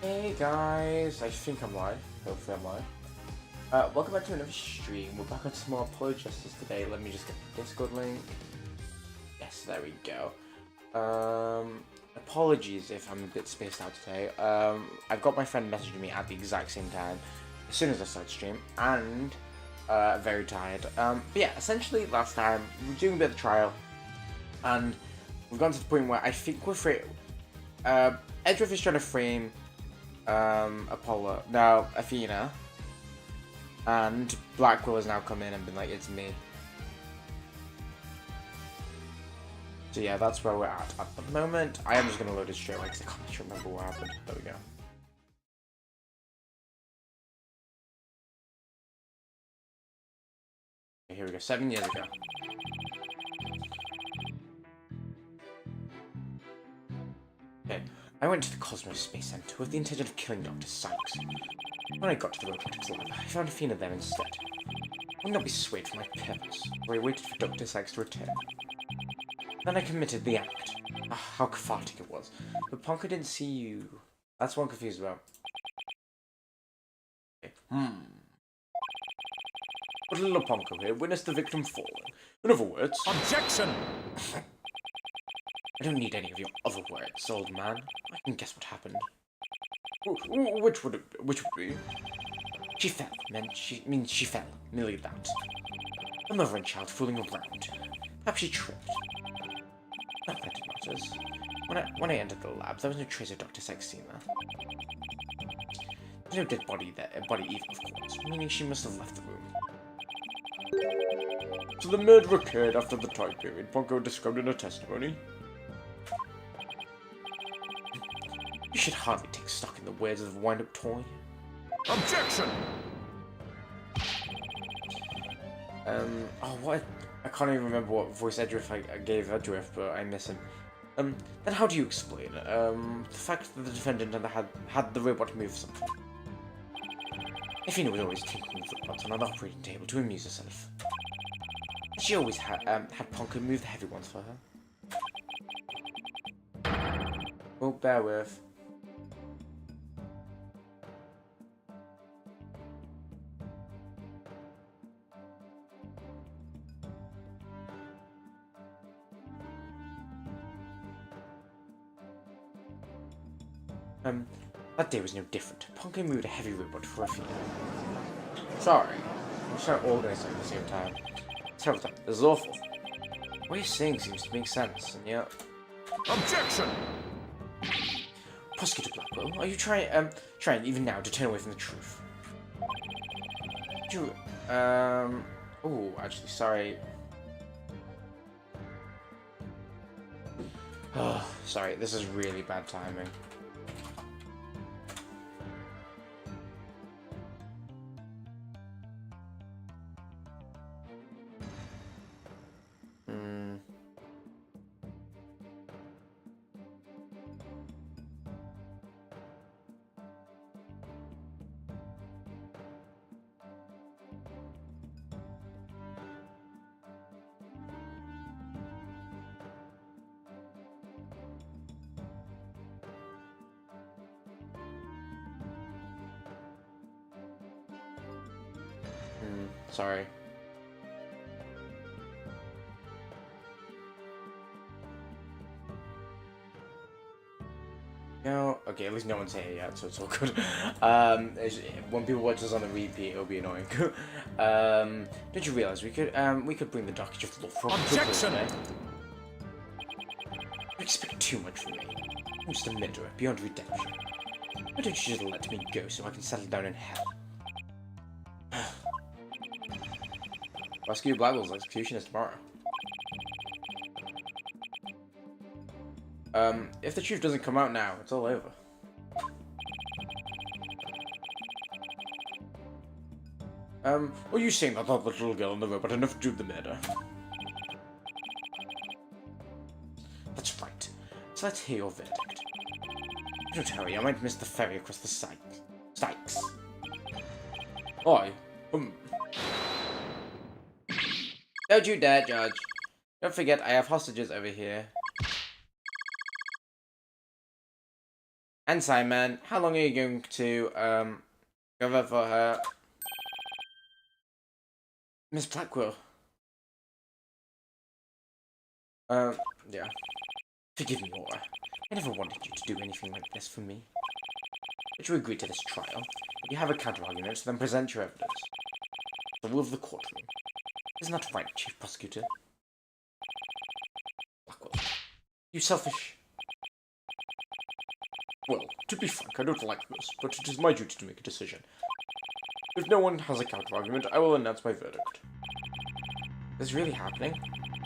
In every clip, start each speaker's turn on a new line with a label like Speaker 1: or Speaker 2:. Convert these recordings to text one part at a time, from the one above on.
Speaker 1: Hey guys, I think I'm live. Hopefully I'm live. Welcome back to another stream. We're back on some more Prosecutors today. Let me just get the Discord link. Yes, there we go. Apologies if I'm a bit spaced out today. I've got my friend messaging me at the exact same time as soon as I start stream, and very tired. But yeah, essentially last time we were doing a bit of the trial, and we've gotten to the point where I think we're Edgeworth is trying to frame Athena, and Blackwell has now come in and been like, it's me. So yeah, that's where we're at the moment. I am just going to load it straight away because I can't remember what happened. There we go. Okay, here we go, 7 years ago. Okay, I went to the Cosmos Space Center with the intention of killing Dr. Sykes. When I got to the robotics lab, I found Athena there instead. I would not be swayed from my purpose, so I waited for Dr. Sykes to return. Then I committed the act. Ah, how cathartic it was. But Ponka didn't see you. That's what I'm confused about. Okay. But little Ponka here witnessed the victim falling. In other words...
Speaker 2: Objection!
Speaker 1: I don't need any of your other words, old man. I can guess what happened. Which would be? She fell, means she fell. Merely that. A mother and child fooling around. Perhaps she tripped. Not that it matters. When I entered the lab, there was no trace of Dr. Sextina. There's no dead body there, either, of course, meaning she must have left the room. So the murder occurred after the time period Ponko described in her testimony. You should hardly take stock in the words of a wind-up toy.
Speaker 2: Objection!
Speaker 1: Oh, what? I can't even remember what voice Edgeworth I gave Edgeworth, but I miss him. Then how do you explain, the fact that the defendant had the robot move something? Athena was always tinkering with the robots on an operating table to amuse herself. She always had Ponko move the heavy ones for her. Well, bear with. That day was no different. Ponko moved a heavy robot for a few. Sorry. I'm trying to organize it at the same time. Several times. This is awful. What you're saying seems to make sense, and yet...
Speaker 2: Objection!
Speaker 1: Prosecutor Blackwell, are you trying even now to turn away from the truth? You, oh, actually, sorry. Oh, sorry, this is really bad timing. Sorry. No, okay, at least no one's here yet, so it's all good. When people watch this on the repeat, it'll be annoying. Don't you realize we could bring the docket of law from
Speaker 2: Objection!
Speaker 1: You expect too much from me. I'm just a murderer beyond redemption. Why don't you just let me go so I can settle down in hell? Rescue Blackwell's execution is tomorrow. If the truth doesn't come out now, it's all over. What are you saying about the little girl in the robot enough to do the murder? That's right. So let's hear your verdict. Don't hurry, I might miss the ferry across the Sykes. Oi. Don't you dare, Judge. Don't forget, I have hostages over here. And Simon, how long are you going to cover for her? Miss Blackwell. Yeah. Forgive me, Laura. I never wanted you to do anything like this for me. But you agreed to this trial. If you have a counter-argument, then present your evidence. The rule of the courtroom. Isn't that right, Chief Prosecutor? Blackwell. You selfish. Well, to be frank, I don't like this, but it is my duty to make a decision. If no one has a counter-argument, I will announce my verdict. This is really happening?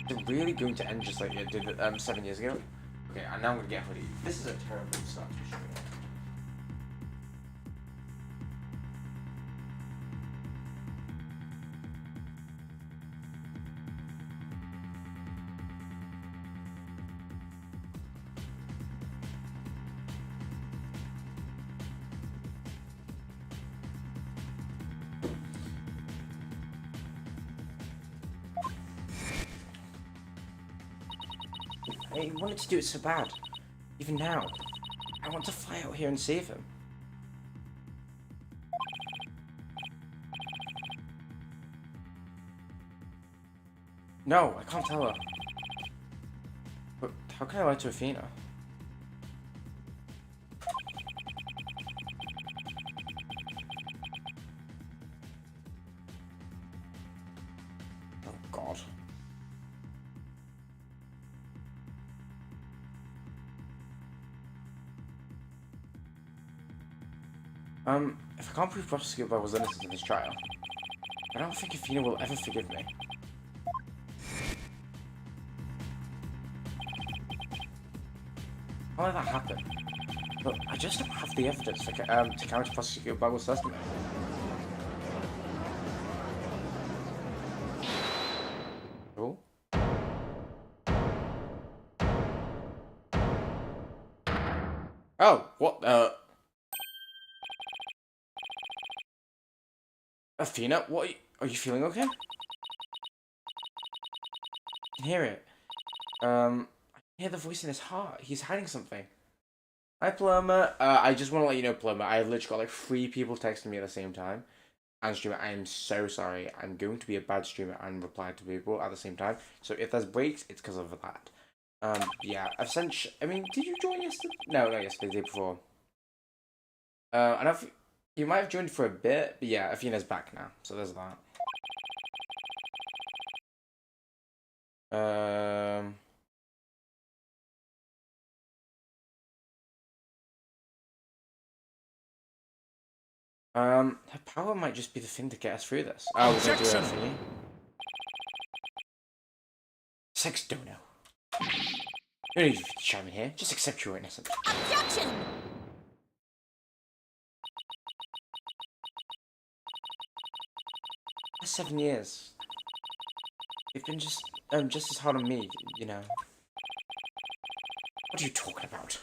Speaker 1: Is it really going to end just like it did 7 years ago? Okay, and now I'm gonna get hoodie. This is a terrible start to stream. I wanted to do it so bad. Even now. I want to fly out here and save him. No, I can't tell her. But how can I lie to Athena? Oh god. If I can't prove Prosecutor was innocent in this trial, I don't think Athena will ever forgive me. How did that happen? But I just don't have the evidence to counter Prosecutor Bugle's testimony. Oh? Oh, what Athena, what are you feeling okay? I can hear it. I can hear the voice in his heart. He's hiding something. Hi, Plumber. I just want to let you know, Plumber, I literally got like 3 people texting me at the same time. And streamer, I am so sorry. I'm going to be a bad streamer and reply to people at the same time. So if there's breaks, it's because of that. Yeah, essentially, I mean, did you join yesterday? No, not yesterday, the day before. I don't think you might have joined for a bit, but yeah, Athena's back now, so there's that. Her power might just be the thing to get us through this. Oh, we're gonna do it for you. Sex dono. No need to chime in here. Just accept your innocence.
Speaker 3: Objection!
Speaker 1: Last 7 years. You've been just as hard on me, you know. What are you talking about?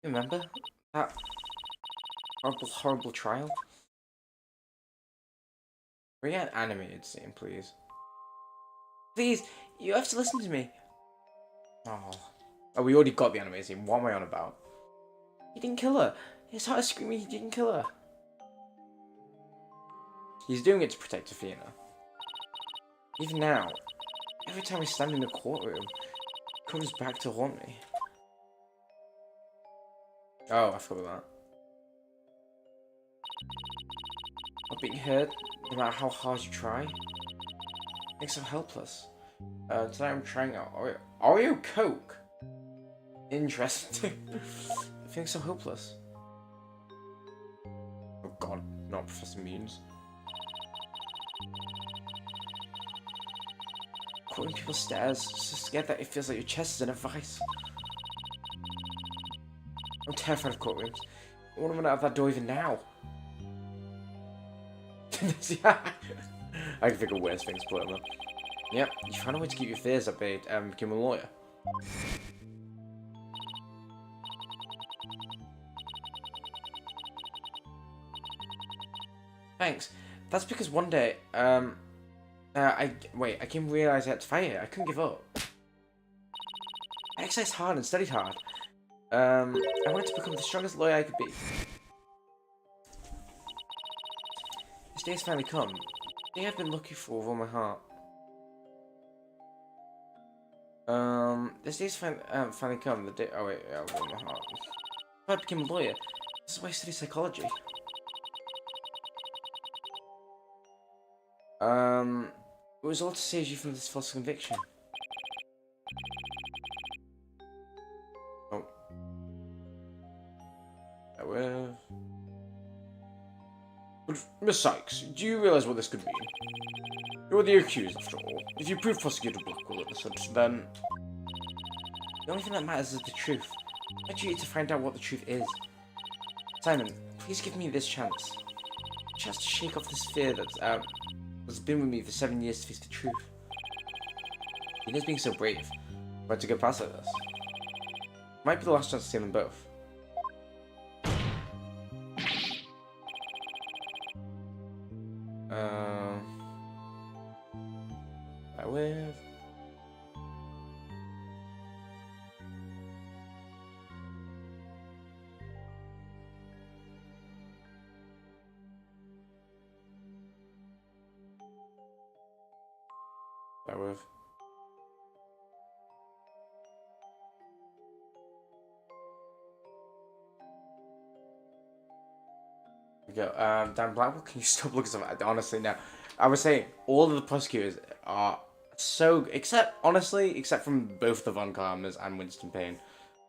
Speaker 1: Remember that horrible trial? Bring out an animated scene, please. Please, you have to listen to me. Oh, we already got the animated scene. What am I on about? He didn't kill her. His heart is screaming he didn't kill her. He's doing it to protect Athena. Even now, every time I stand in the courtroom, it comes back to haunt me. Oh, I forgot about that. Not being heard, no matter how hard you try, makes so helpless. Tonight I'm trying out Oreo Coke. Interesting. Feeling so hopeless. Oh god, not Professor Means. Quoting people's stares, so scared that it feels like your chest is in a vice. I'm terrified of courtrooms. I want to run out of that door even now. I can think of worse things, Plumber. Yep, you found a way to keep your fears at bay and became a lawyer. Thanks. That's because one day, I came to realize I had to fight it. I couldn't give up. I exercised hard and studied hard. I wanted to become the strongest lawyer I could be. This day has finally come. The day I've been looking for with all my heart. This day's finally come. The day. Oh wait, yeah, with all my heart. If I became a lawyer, this is why I study psychology. It was all to save you from this false conviction. Oh. Well. But, Miss Sykes, do you realize what this could mean? You're the accused, after all. If you prove Prosecutor Block will innocent, then... The only thing that matters is the truth. I want you to find out what the truth is. Simon, please give me this chance. A chance to shake off this fear that's been with me for 7 years to face the truth. He knows being so brave. But to get past like this. Might be the last chance to see them both. With... with... Go. Dan Blackwell, can you stop looking at honestly now? I was saying all of the prosecutors are so except from both the Von Karmers and Winston Payne.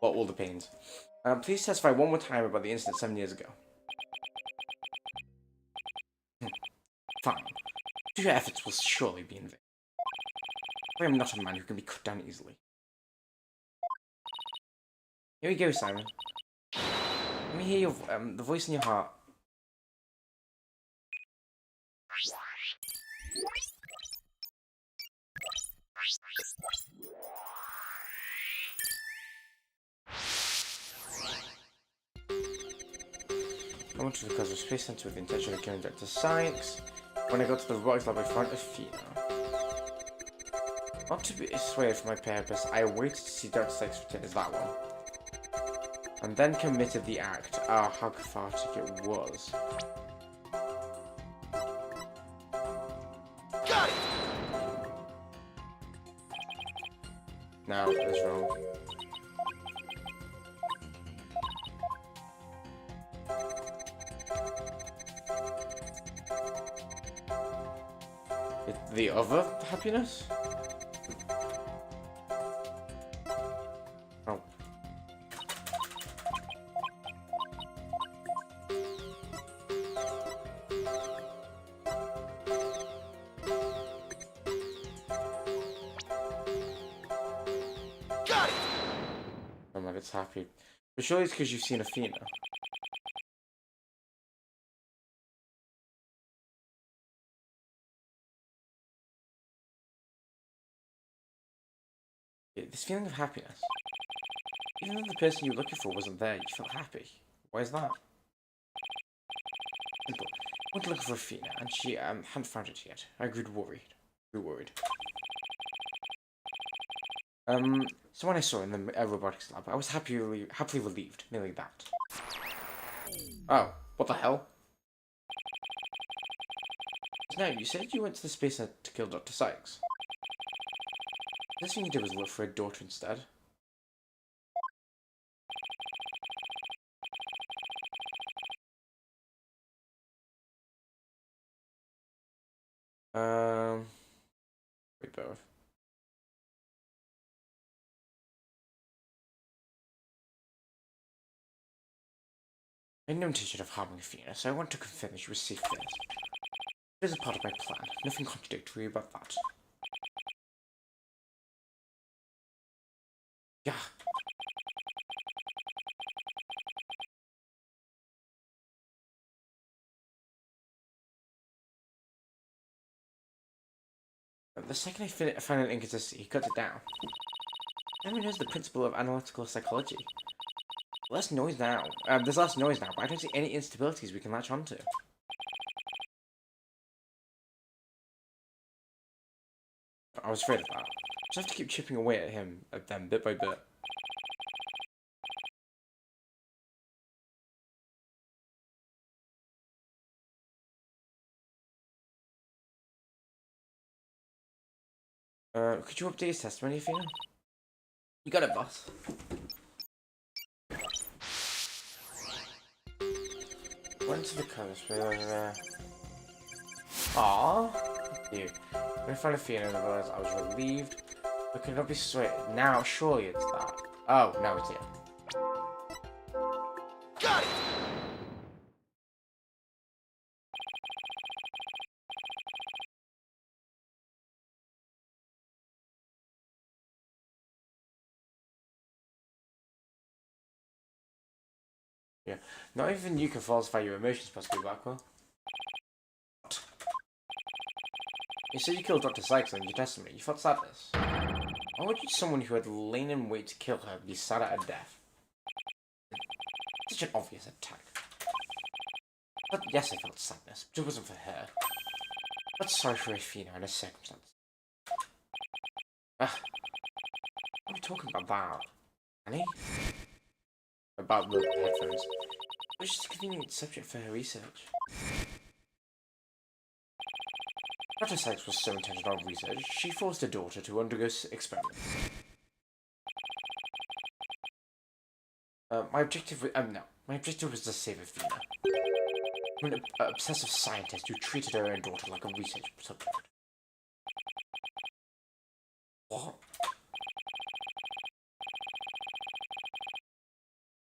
Speaker 1: Well, all the Paynes. Please testify one more time about the incident 7 years ago. Fine. Your efforts will surely be in vain. I am not a man who can be cut down easily. Here we go, Simon. Let me hear your the voice in your heart. I went to the Cosmic Space Center with the intention of killing Dr. Sykes. When I got to the robotics lab, I found Athena. Not to be swayed from my purpose, I waited to see Dr. Sykes return as that one. And then committed the act. Ah, how cathartic it was.
Speaker 2: Got it!
Speaker 1: Now, it's wrong. The other happiness? Oh.
Speaker 2: Got it!
Speaker 1: I'm like, it's happy. But surely it's because you've seen Athena. This feeling of happiness. Even though the person you were looking for wasn't there, you felt happy. Why is that? Simple. I went looking for Athena, and she hadn't found it yet. I grew worried. So when I saw her in the robotics lab, I was happily relieved. Nearly that. Oh, what the hell? Now, you said you went to the space center to kill Dr. Sykes. The first thing you did was look for a daughter instead. Wait, both. I had no intention of harming Athena, so I wanted to confirm that she was safe first. It is a part of my plan. Nothing contradictory about that. Yeah. The second I found an inconsistency, he cut it down. Everyone knows the principle of analytical psychology. Less noise now. There's less noise now, but I don't see any instabilities we can latch onto. I was afraid of that. Just have to keep chipping away at them bit by bit. Could you update his testimony, Athena? You got it, boss. Went to the coast, we were there. Aww. Thank you. When I found Athena in the words, I was relieved. But could not be swayed. Now, surely it's that. Oh, no, it's here.
Speaker 2: Got it!
Speaker 1: Yeah. Not even you can falsify your emotions, possibly, Blackwell. You said you killed Dr. Sykes in your testimony. You felt sadness. Why would someone who had lain in wait to kill her be sad at her death? Such an obvious attack. But yes, I felt sadness, but it wasn't for her. But sorry for Athena and her circumstances. What are we talking about that? Annie? About the headphones. It was just a convenient subject for her research. Dr. Sykes was so intent on research, she forced her daughter to undergo experiments. My objective was to save Athena. I'm an obsessive scientist who treated her own daughter like a research subject. What?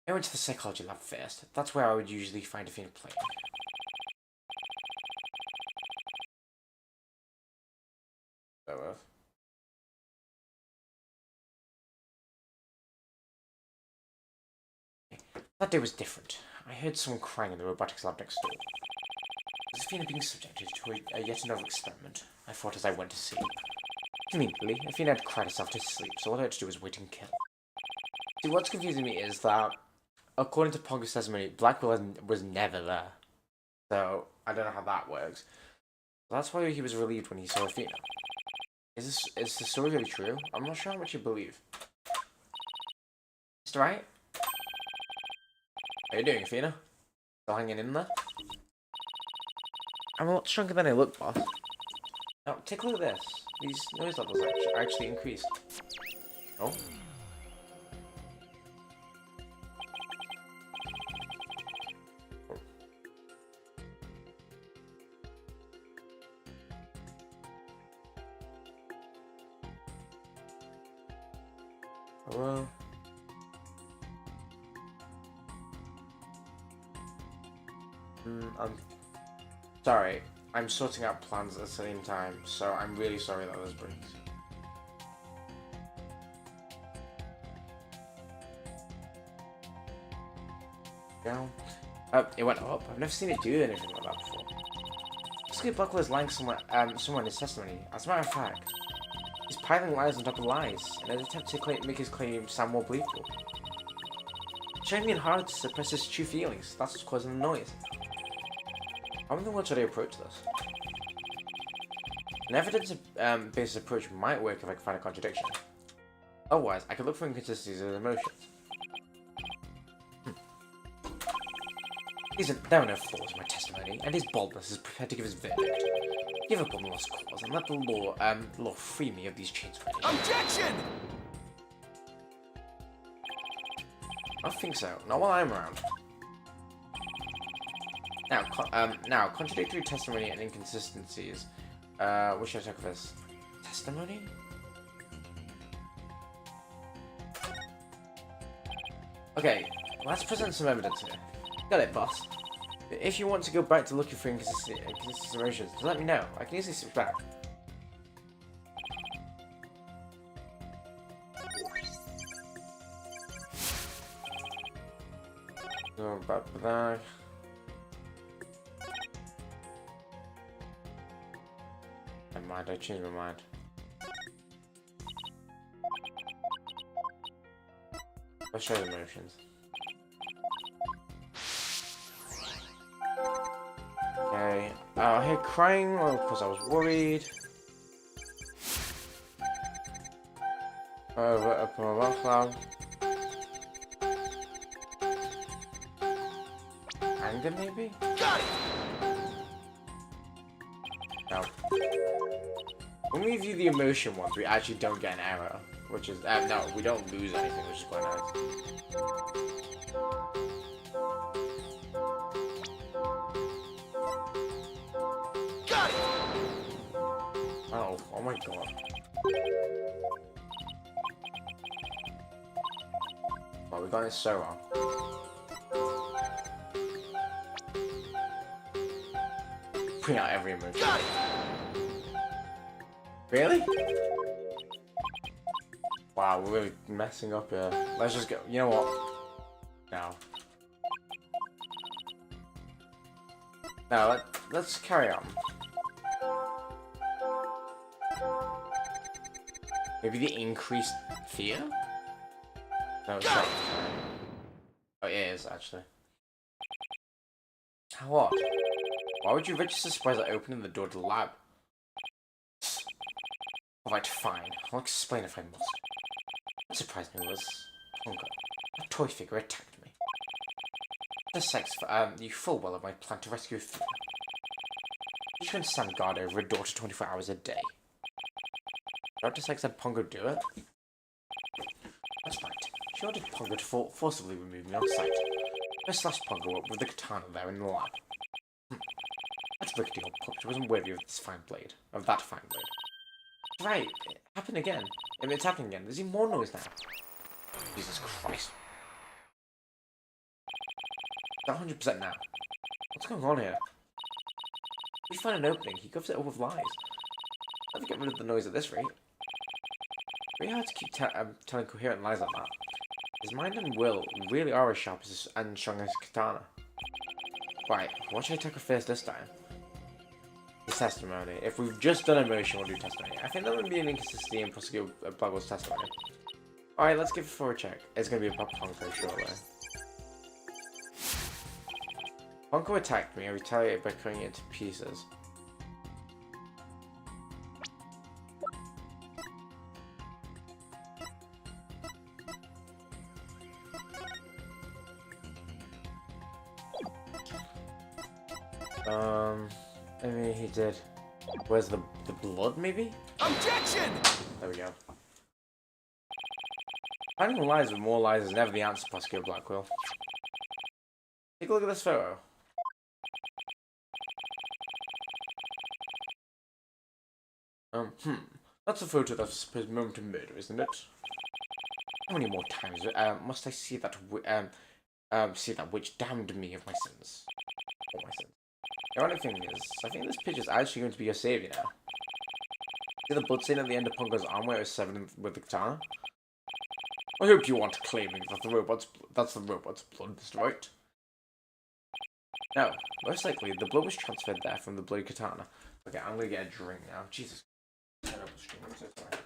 Speaker 1: I went to the psychology lab first. That's where I would usually find Athena playing. That day was different. I heard someone crying in the robotics lab next door. Was Athena being subjected to yet another experiment? I thought as I went to see. Conveniently, Athena had cried herself to sleep, so all I had to do was wait and kill. See, what's confusing me is that, according to Pongo's testimony, Blackwell was never there. So, I don't know how that works. That's why he was relieved when he saw Athena. Is the story really true? I'm not sure how much you believe. Mr. Wright? How you doing, Athena? Still hanging in there? I'm a lot stronger than I look, boss. Now, take a look at this. These noise levels are actually increased. Oh? Hello? I'm sorry. I'm sorting out plans at the same time, so I'm really sorry that this breaks. Down. It went up. I've never seen it do anything like that before. Basically, Blackwell is lying somewhere in his testimony. As a matter of fact, he's piling lies on top of lies in an attempt to make his claim sound more believable. It's trying hard to suppress his true feelings. That's what's causing the noise. I wonder what should I approach this? An evidence-based approach might work if I can find a contradiction. Otherwise, I could look for inconsistencies in his emotions. There are no flaws in my testimony, and his boldness is prepared to give his verdict. Give up on the lost cause and let the law free me of these chains.
Speaker 2: Objection!
Speaker 1: I don't think so. Not while I'm around. Now, contradictory testimony and inconsistencies. What should I talk of this? Testimony? Okay, let's present some evidence here. Got it, boss. If you want to go back to looking for inconsistent emotions, just let me know. I can easily switch back. Go back to that. Never mind, I changed my mind. Let's show the emotions. Okay, I heard crying, well, of course I was worried. Over up on my rock cloud. Anger, maybe?
Speaker 2: Got it!
Speaker 1: No. When we view the emotion ones, we actually don't get an error, which is no, we don't lose anything, which is quite nice.
Speaker 2: Got it!
Speaker 1: Oh my god. Well, we got it so wrong. Bring out every emotion.
Speaker 2: Got it!
Speaker 1: Really? Wow, we're really messing up here. Let's just go. You know what? No. No, let's carry on. Maybe the increased fear? No, it's not. Oh, it is, actually. What? Why would you register surprise at opening the door to the lab? Alright, fine. I'll explain if I must. What surprised me was Pongo. A toy figure attacked me. The sex, you full well of my plan to rescue Thea. You should stand guard over a daughter 24 hours a day. Dr. Sex had Pongo do it? That's right. She ordered Pongo to forcibly remove me on sight. I slashed Pongo up with the katana there in the lab. That rickety old puppet wasn't worthy of this fine blade. Of that fine blade. Right, it happened again. It's happening again. There's even more noise now. Jesus Christ. It's 100% now. What's going on here? If we find an opening, he covers it up with lies. I'll never get rid of the noise at this rate. Very hard to keep telling coherent lies like that. His mind and will really are as sharp as and strong as katana. Right, what should I tackle first this time? His testimony. If we've just done emotion, we'll do testimony. I think that would be an inconsistency in Prosecutor Blackwell's testimony. Alright, let's give it for a check. It's going to be about Ponko, surely. Ponko attacked me. I retaliated by cutting it into pieces. I mean, he did. Where's the blood, maybe?
Speaker 2: Objection!
Speaker 1: There we go. Finding lies with more lies is never the answer, Prosecutor Blackwell. Take a look at this photo. That's a photo that's supposed moment of murder, isn't it? How many more times must I see that which damned me of my sins? All my sins. The ironic thing is, I think this picture is actually going to be your savior now. See the blood stain at the end of Pongo's arm where it was severed with the katana? I hope you aren't claiming that that's the robot's blood, Mr. Wright. No, most likely the blood was transferred there from the bloody katana. Okay, I'm gonna get a drink now. Jesus. Terrible stream, I'm so sorry.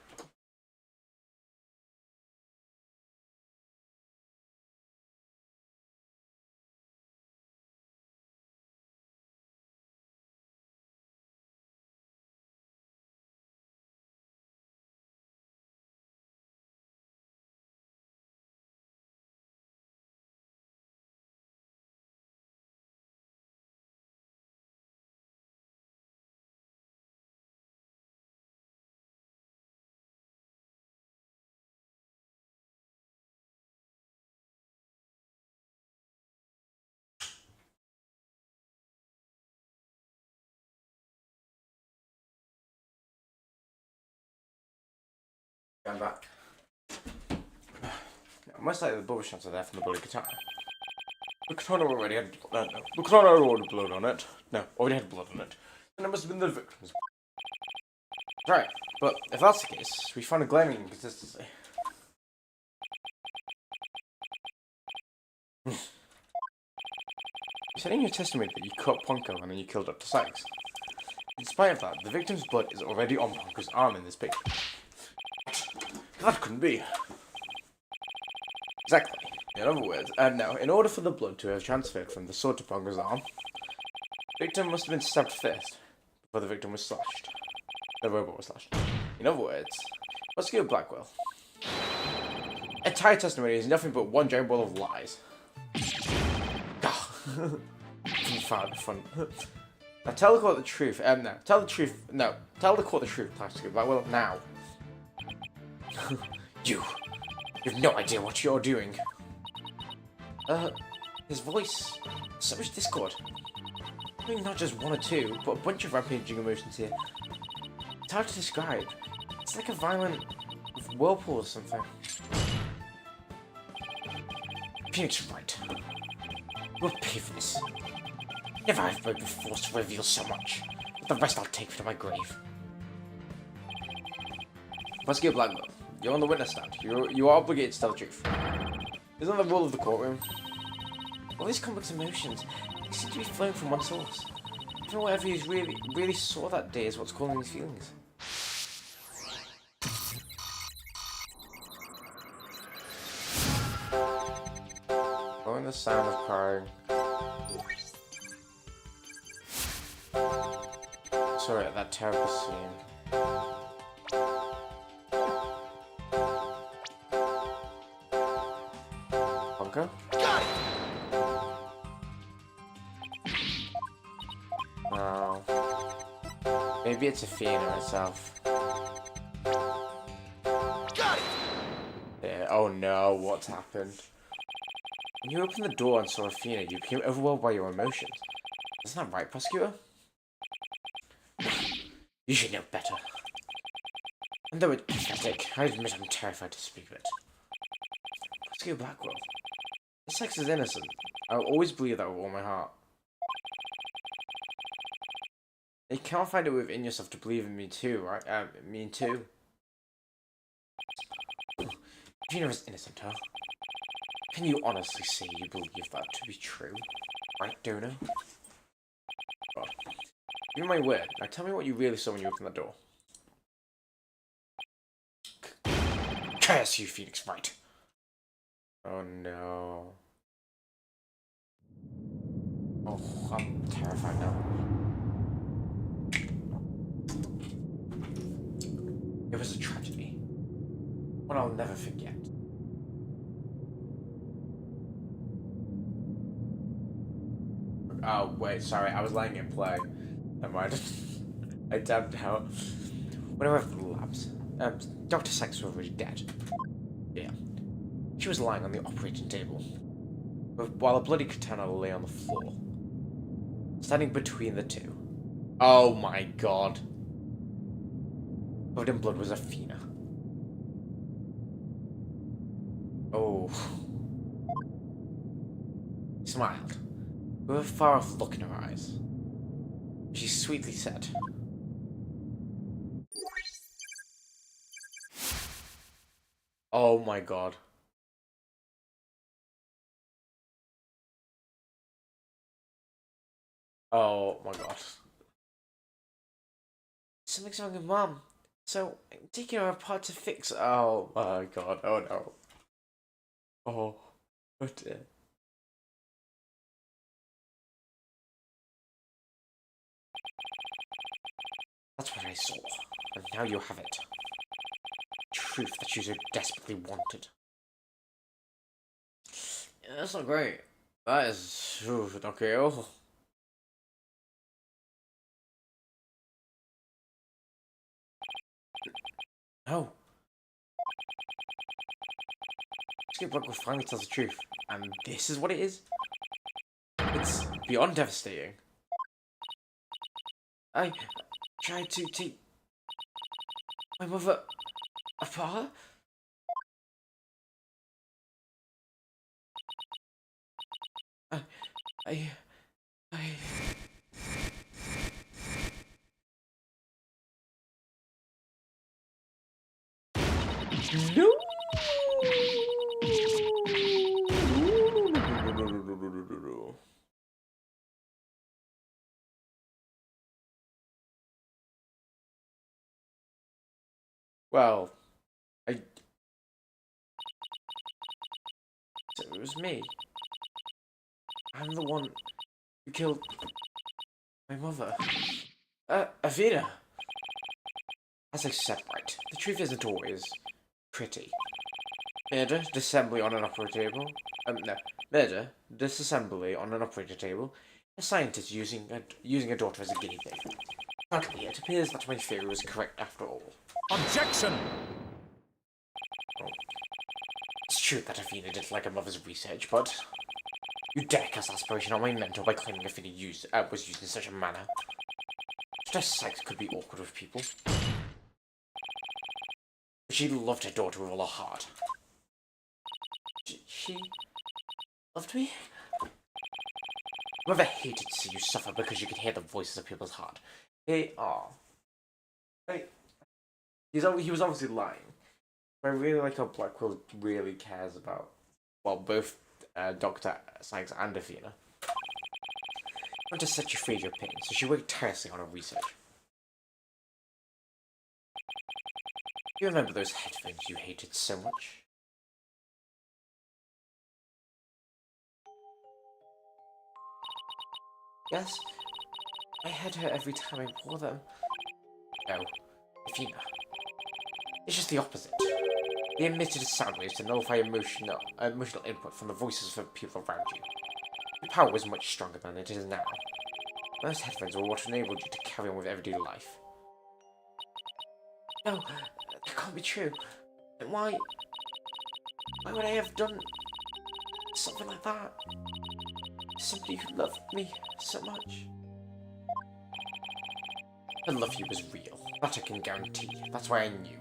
Speaker 1: I'm back. Most likely the blood was transferred there from the bloody katana. The katana already had the katana already had blood on it. No, already had blood on it. And it must have been the victim's. Right, but if that's the case, we find a glaring inconsistency. You said in your testimony that you cut Ponko and then you killed Dr. Sykes. In spite of that, the victim's blood is already on Ponko's arm in this picture. That couldn't be. Exactly. In other words, now, in order for the blood to have transferred from the sword to Pongo's arm, the victim must have been stabbed first, before the victim was slashed. The robot was slashed. In other words, let's go Blackwell. Entire testimony is nothing but one giant ball of lies. Fun. Now tell the court the truth. No. Tell the truth. No. Tell the court the truth, Prosecutors. Like, well, now. You have no idea what you're doing. His voice. So much discord. I mean, not just one or two, but a bunch of rampaging emotions here. It's hard to describe. It's like a violent whirlpool or something. Phoenix right. We'll pay for this. Never have I been forced to reveal so much. But the rest I'll take to my grave. Prosecutor Blackwell, you're on the witness stand. You are obligated to tell the truth. Isn't that the rule of the courtroom? All these complex emotions, they seem to be flowing from one source. Even whatever he really saw that day is what's causing these feelings. Following the sound of crying. Sorry, that terrible scene. Bunker?
Speaker 2: Got it!
Speaker 1: No. Maybe it's Athena herself.
Speaker 2: Got it!
Speaker 1: Yeah, oh no, what's happened? When you opened the door and saw Athena, you became overwhelmed by your emotions. Isn't that right, Prosecutor? You should know better. And though it's pathetic, I admit I'm terrified to speak of it. Prosecutor Blackwell, this sex is innocent. I'll always believe that with all my heart. You can't find it within yourself to believe in me too, right? Me too. Athena is innocent, huh? Can you honestly say you believe that to be true? Right, Dono? God. Give me my word. Now tell me what you really saw when you opened the door. Curse you, Phoenix Wright! Oh no. Oh, I'm terrified now. It was a tragedy. One I'll never forget. Oh, wait, sorry, I was letting it play. Never mind. I tapped out. When I went to the labs, Dr. Sykes was already dead. Yeah. She was lying on the operating table, while a bloody katana lay on the floor, standing between the two. Oh my god. Covered in blood was Athena. Oh. She smiled, with a far-off look in her eyes. She sweetly said, "Oh my god." Oh my god. Something's wrong with Mom. So, I'm taking her apart to fix. Oh my god. Oh no. Oh. Oh dear. That's what I saw. And now you have it. Truth that you so desperately wanted. Yeah, that's not great. That is. Ooh, okay. Oh. No. Skip Block will finally tell the truth. And this is what it is? It's beyond devastating. I tried to take my mother apart? I, I, I... No! Well, so it was me. I'm the one who killed my mother. Avina! As I said, right, the truth isn't always pretty. Murder, disassembly on an operating table. No. Murder, disassembly on an operating table A scientist using a daughter as a guinea pig. Luckily, it appears that my theory was correct after all.
Speaker 2: Objection!
Speaker 1: It's true that Athena didn't like her mother's research, but you dare cast aspiration on my mentor by claiming Athena was used in such a manner. Just Sykes could be awkward with people. But she loved her daughter with all her heart. She loved me? Mother hated to see you suffer because you could hear the voices of people's heart. They are. He was obviously lying. But I really like how Blackwell really cares about, well, both Dr. Sykes and Athena. I want to set you free of your pain, so she worked tirelessly on her research. Do you remember those headphones you hated so much? Yes, I heard her every time I wore them. No, Athena. It's just the opposite. They emitted sound waves to nullify emotional input from the voices of people around you. Your power was much stronger than it is now. Those headphones were what enabled you to carry on with everyday life. No, that can't be true. Why would I have done something like that? Somebody who loved me so much. I love you was real. That I can guarantee. That's why I knew.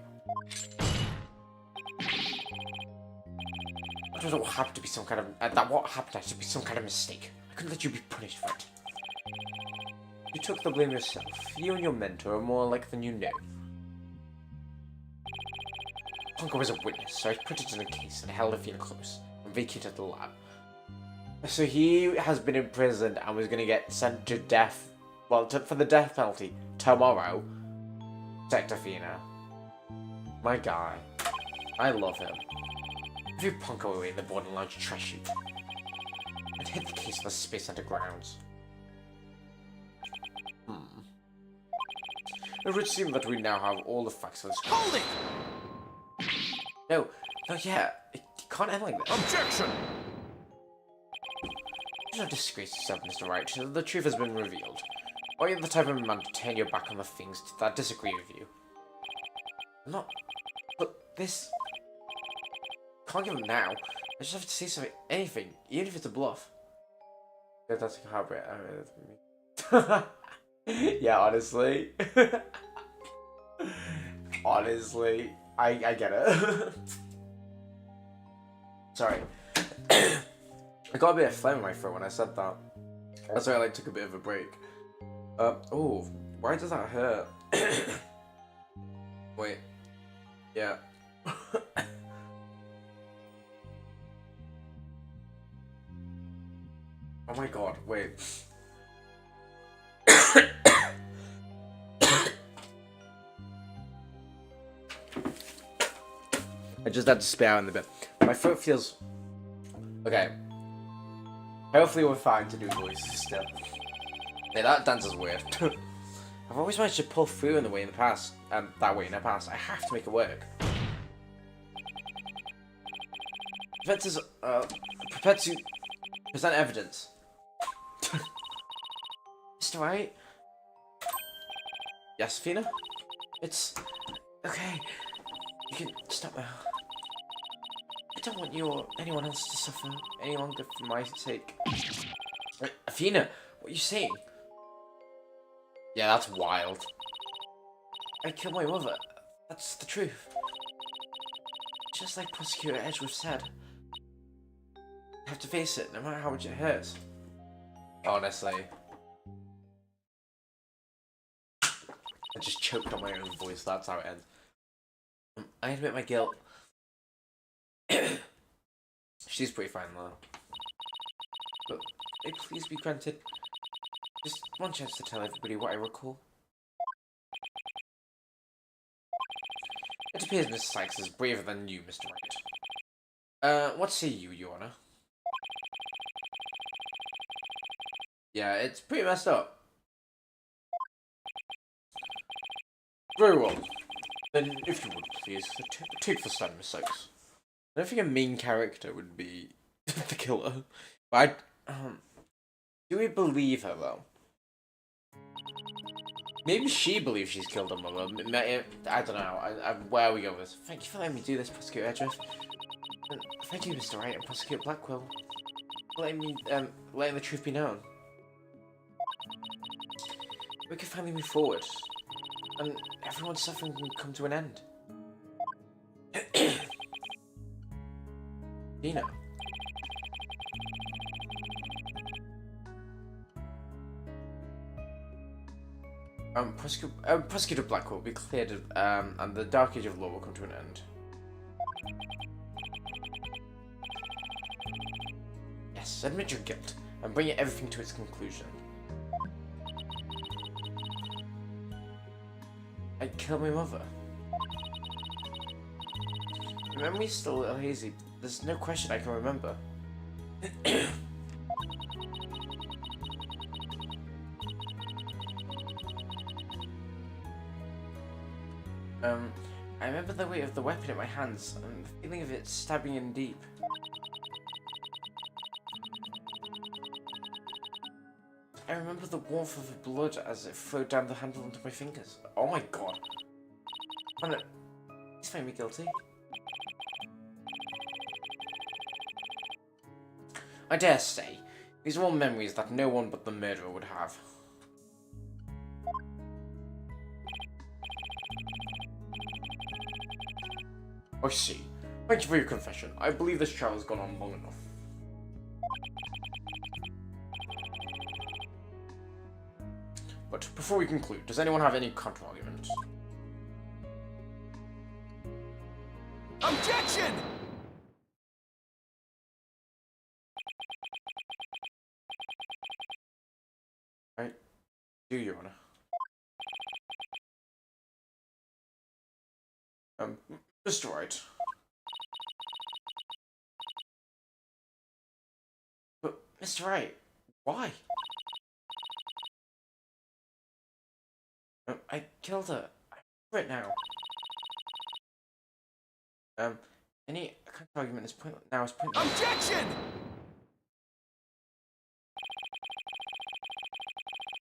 Speaker 1: That what happened to be some kind of what happened had to be some kind of mistake. I couldn't let you be punished for it. You took the blame yourself. You and your mentor are more alike than you know. Punko was a witness, so I put it in a case and held Athena close and vacated the lab. So he has been imprisoned and was going to get sent to death, well, for the death penalty tomorrow. Protect Athena. My guy. I love him. I threw Punko away in the boarding lounge trash chute and hid the case on the Space Center grounds. It would seem that we now have all the facts for this.
Speaker 2: Hold it!
Speaker 1: No, not yet. It can't end like this.
Speaker 2: Objection!
Speaker 1: Do not disgrace yourself, Mr. Wright. The truth has been revealed. Are you the type of man to turn your back on the things that disagree with you? I'm not. But this. Can't give him now. I just have to say something. Anything, even if it's a bluff. Yeah, that's a hard yeah, honestly. Honestly, I get it. Sorry. I got a bit of phlegm in my throat when I said that. That's why I took a bit of a break. Oh, why does that hurt? Wait. Yeah. Oh my god, wait. I just had to spit out in the bit. My throat feels... Okay. Hopefully we're fine to do voices still. Yeah, that dance is weird. I've always managed to pull through in the way in the past. That way in the past. I have to make it work. Defense is, prepared to present evidence. Mr. Wright? Yes, Athena? It's... okay. You can stop now. I don't want you or anyone else to suffer any longer for my sake. Athena, what are you saying? Yeah, that's wild. I killed my mother. That's the truth. Just like Prosecutor Edgeworth said. I have to face it, no matter how much it hurts. Honestly. I just choked on my own voice, that's how it ends. I admit my guilt. She's pretty fine though. But may please be granted just one chance to tell everybody what I recall. It appears Miss Sykes is braver than you, Mr. Wright. What say you, Your Honor? Yeah, it's pretty messed up. Very well. Then, if you would, please, take the stand, Miss Sykes. I don't think a main character would be the killer. But Do we believe her, though? Maybe she believes she's killed her mother. I don't know. Where we go with this? Thank you for letting me do this, Prosecutor Edgeworth. Thank you, Mr. Wright and Prosecutor Blackwell. Letting the truth be known. We can finally move forward. And everyone's suffering can come to an end. Dina. Prosecutor Blackwell will be cleared, and the Dark Age of Law will come to an end. Yes, admit your guilt, and bring everything to its conclusion. I killed my mother. My memory's still a little hazy. There's no question I can remember. I remember the weight of the weapon in my hands, and the feeling of it stabbing in deep. I remember the warmth of the blood as it flowed down the handle onto my fingers. Oh my god. Please find me guilty. I dare say, these are all memories that no one but the murderer would have. I see. Thank you for your confession. I believe this trial has gone on long enough. But before we conclude, does anyone have any counter-arguments?
Speaker 2: Objection!
Speaker 1: I do, Your Honor. Mr. Wright. But, Mr. Wright, why? I killed her. I remember it now. Any counter-argument is pointless. Now is pointless.
Speaker 2: Objection!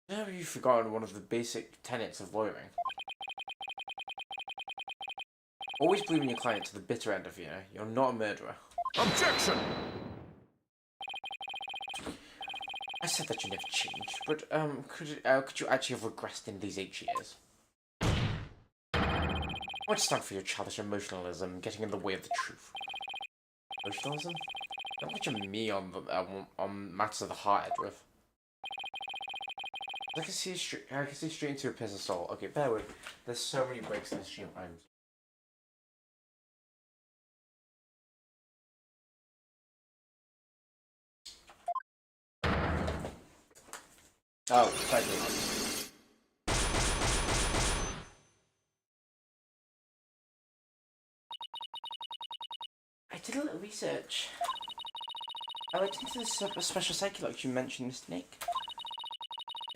Speaker 1: Have you forgotten one of the basic tenets of lawyering? Always believing your client to the bitter end of you're not a murderer.
Speaker 2: Objection!
Speaker 1: I said that you never changed, but could you actually have regressed in these 8 years? I won't stand for your childish emotionalism getting in the way of the truth. Emotionalism? Don't put your me on matters of the heart, Edgeworth. I can see straight into a person's soul. Okay, bear with me. There's so many breaks in this stream. Oh, thank you. I did a little research. I looked into this special psychology you mentioned, Mr. Nick.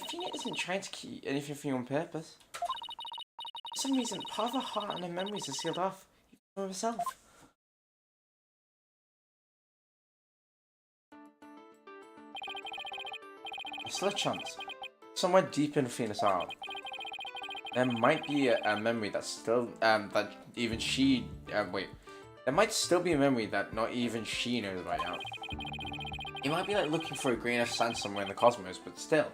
Speaker 1: Athena isn't trying to keep anything from you on purpose. For some reason, part of her heart and her memories are sealed off, even from herself. There's still a chance. Somewhere deep in Athena's heart, there might be a memory that's still, that even she, wait. There might still be a memory that not even she knows right now. It might be like looking for a grain of sand somewhere in the cosmos, but still.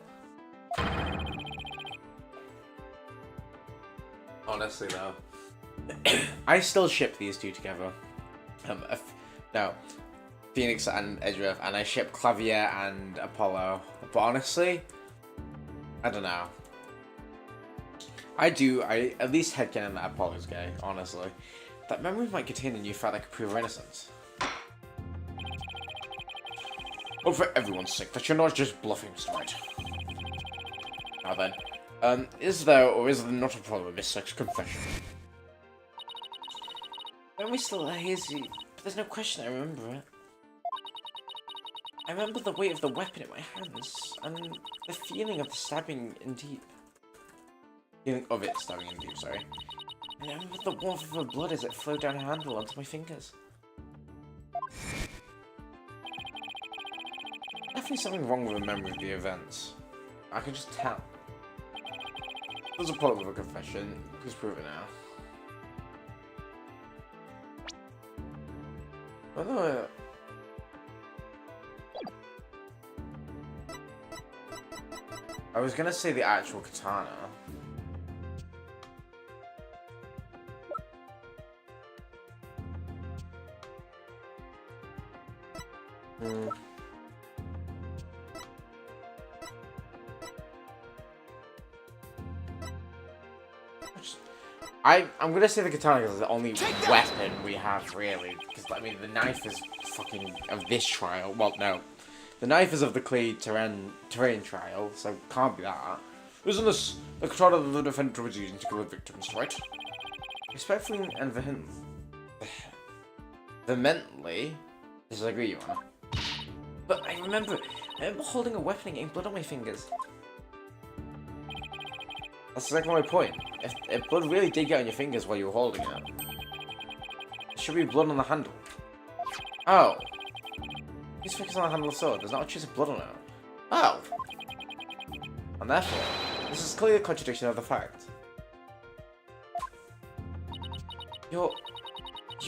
Speaker 1: Honestly though, I still ship these two together. No, Phoenix and Edgeworth, and I ship Clavier and Apollo. But honestly, I don't know. I at least headcanon that Apollo's gay, honestly. That memory might contain a new fact that could prove her innocence. But for everyone's sake, that you're not just bluffing, Mr. Wright. Now then, is there or is there not a problem with Miss Sex's confession? Memory's still hazy, but there's no question I remember it. I remember the weight of the weapon in my hands, and the feeling of the stabbing in deep. Feeling of it stabbing in deep, sorry. And I remember the warmth of her blood as it flowed down her handle onto my fingers. Definitely something wrong with the memory of the events. I can just tell. There's a point with a confession. Please prove it now. Although, I was gonna say the actual katana. I'm gonna say the katana is the only weapon we have, really. Because, I mean, the knife is fucking of this trial. Well, no. The knife is of the clay terrain trial, so can't be that. Isn't this the katana that the defender was using to kill the victims, right? Respectfully and vehemently disagree, Your Honor. But I remember holding a weapon and getting blood on my fingers. That's exactly my point. If blood really did get on your fingers while you were holding it, there should be blood on the handle. Oh. Just focus on the handle of the sword. There's not a trace of blood on it. Oh. And therefore, this is clearly a contradiction of the fact. You're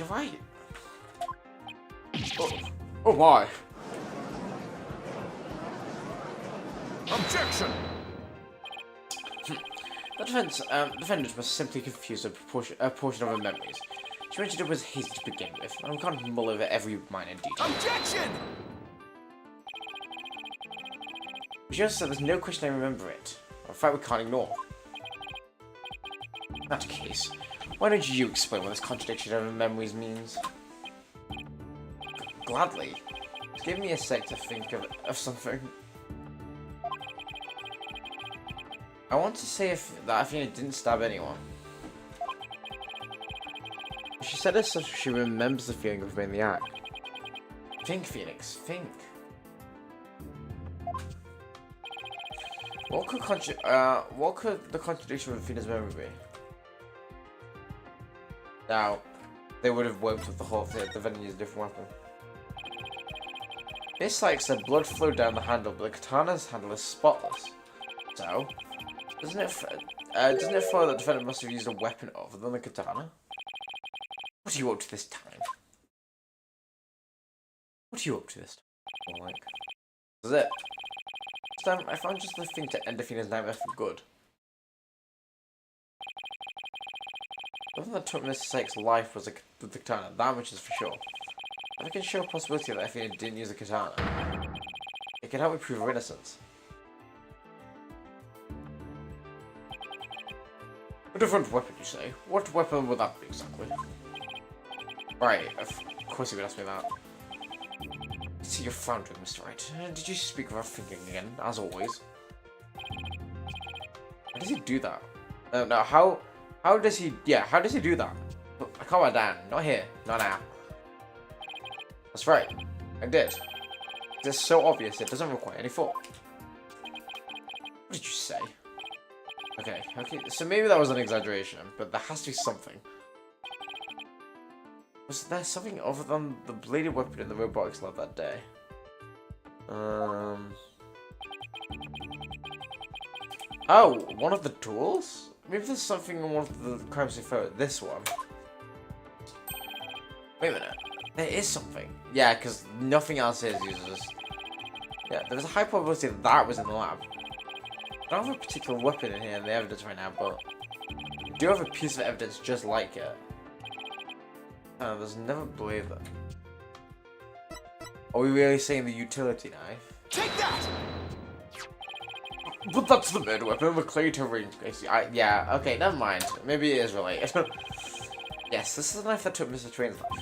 Speaker 1: right. Oh my.
Speaker 2: Objection!
Speaker 1: The defendant must simply confuse a portion of her memories. She mentioned it was his to begin with, and we can't mull over every minor detail.
Speaker 2: Objection!
Speaker 1: She just said there's no question I remember it. A fact we can't ignore. In that case, why don't you explain what this contradiction of her memories means? Gladly. Just give me a sec to think of something. I want to say that Athena didn't stab anyone. She said this so she remembers the feeling of being the act. Think, Phoenix, think. What could the contradiction of Athena's memory be? Now, they would have worked with the whole thing, the vendor used a different weapon. This like said blood flowed down the handle, but the katana's handle is spotless. So, doesn't it follow that the defendant must have used a weapon other than the katana? What are you up to this time? What are you up to this time? Like, this is it. This time, I found just the thing to end Athena's nightmare for good. Nothing that took Mr. Sake's life was the katana, that much is for sure. If I can show a possibility that Athena didn't use a katana, it can help me prove her innocence. A different weapon, you say? What weapon would that be exactly? Right, of course you would ask me that. See, you're found with Mr. Wright. Did you speak without thinking again, as always? How does he do that? No, how does he do that? Calm down, not here, not now. That's right, I did. It's so obvious it doesn't require any thought. What did you say? Okay, so maybe that was an exaggeration, but there has to be something. Was there something other than the bladed weapon in the robotics lab that day? Oh, one of the tools? Maybe there's something in one of the crimes photo. This one. Wait a minute. There is something. Yeah, because nothing else uses. Yeah, there's a high probability that was in the lab. I don't have a particular weapon in here in the evidence right now, but I do have a piece of evidence just like it. There's never blade that. Are we really saying the utility knife?
Speaker 2: Take that!
Speaker 1: But that's the murder weapon, the clay terrain. Yeah, okay, never mind. Maybe it is related. Yes, this is the knife that took Mr. Train's life.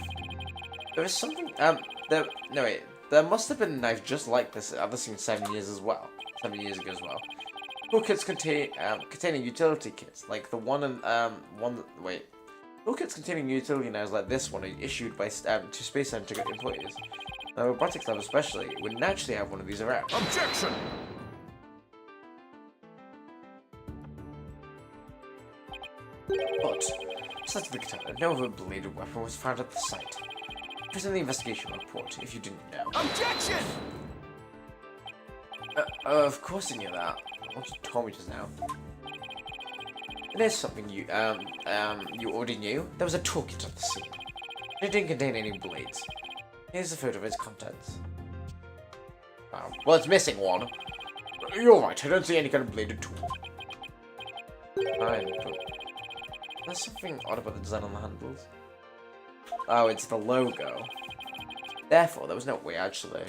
Speaker 1: There is something, there must have been a knife just like this at the scene 7 years ago as well. Toolkits containing utility kits, like the one and, toolkits containing utility knives like this one are issued by to Space Center employees. The robotics lab especially would naturally have one of these around.
Speaker 2: Objection!
Speaker 1: But, besides the katana, no other bladed weapon was found at the site. It was in the investigation report, if you didn't know.
Speaker 2: Objection!
Speaker 1: Of course I knew that. What you told me just now. There's something you already knew. There was a toolkit at the scene. It didn't contain any blades. Here's a photo of its contents. Well, it's missing one. You're right, I don't see any kind of bladed tool. Fine, but there's something odd about the design on the handles. Oh, it's the logo. Therefore, there was no way, actually.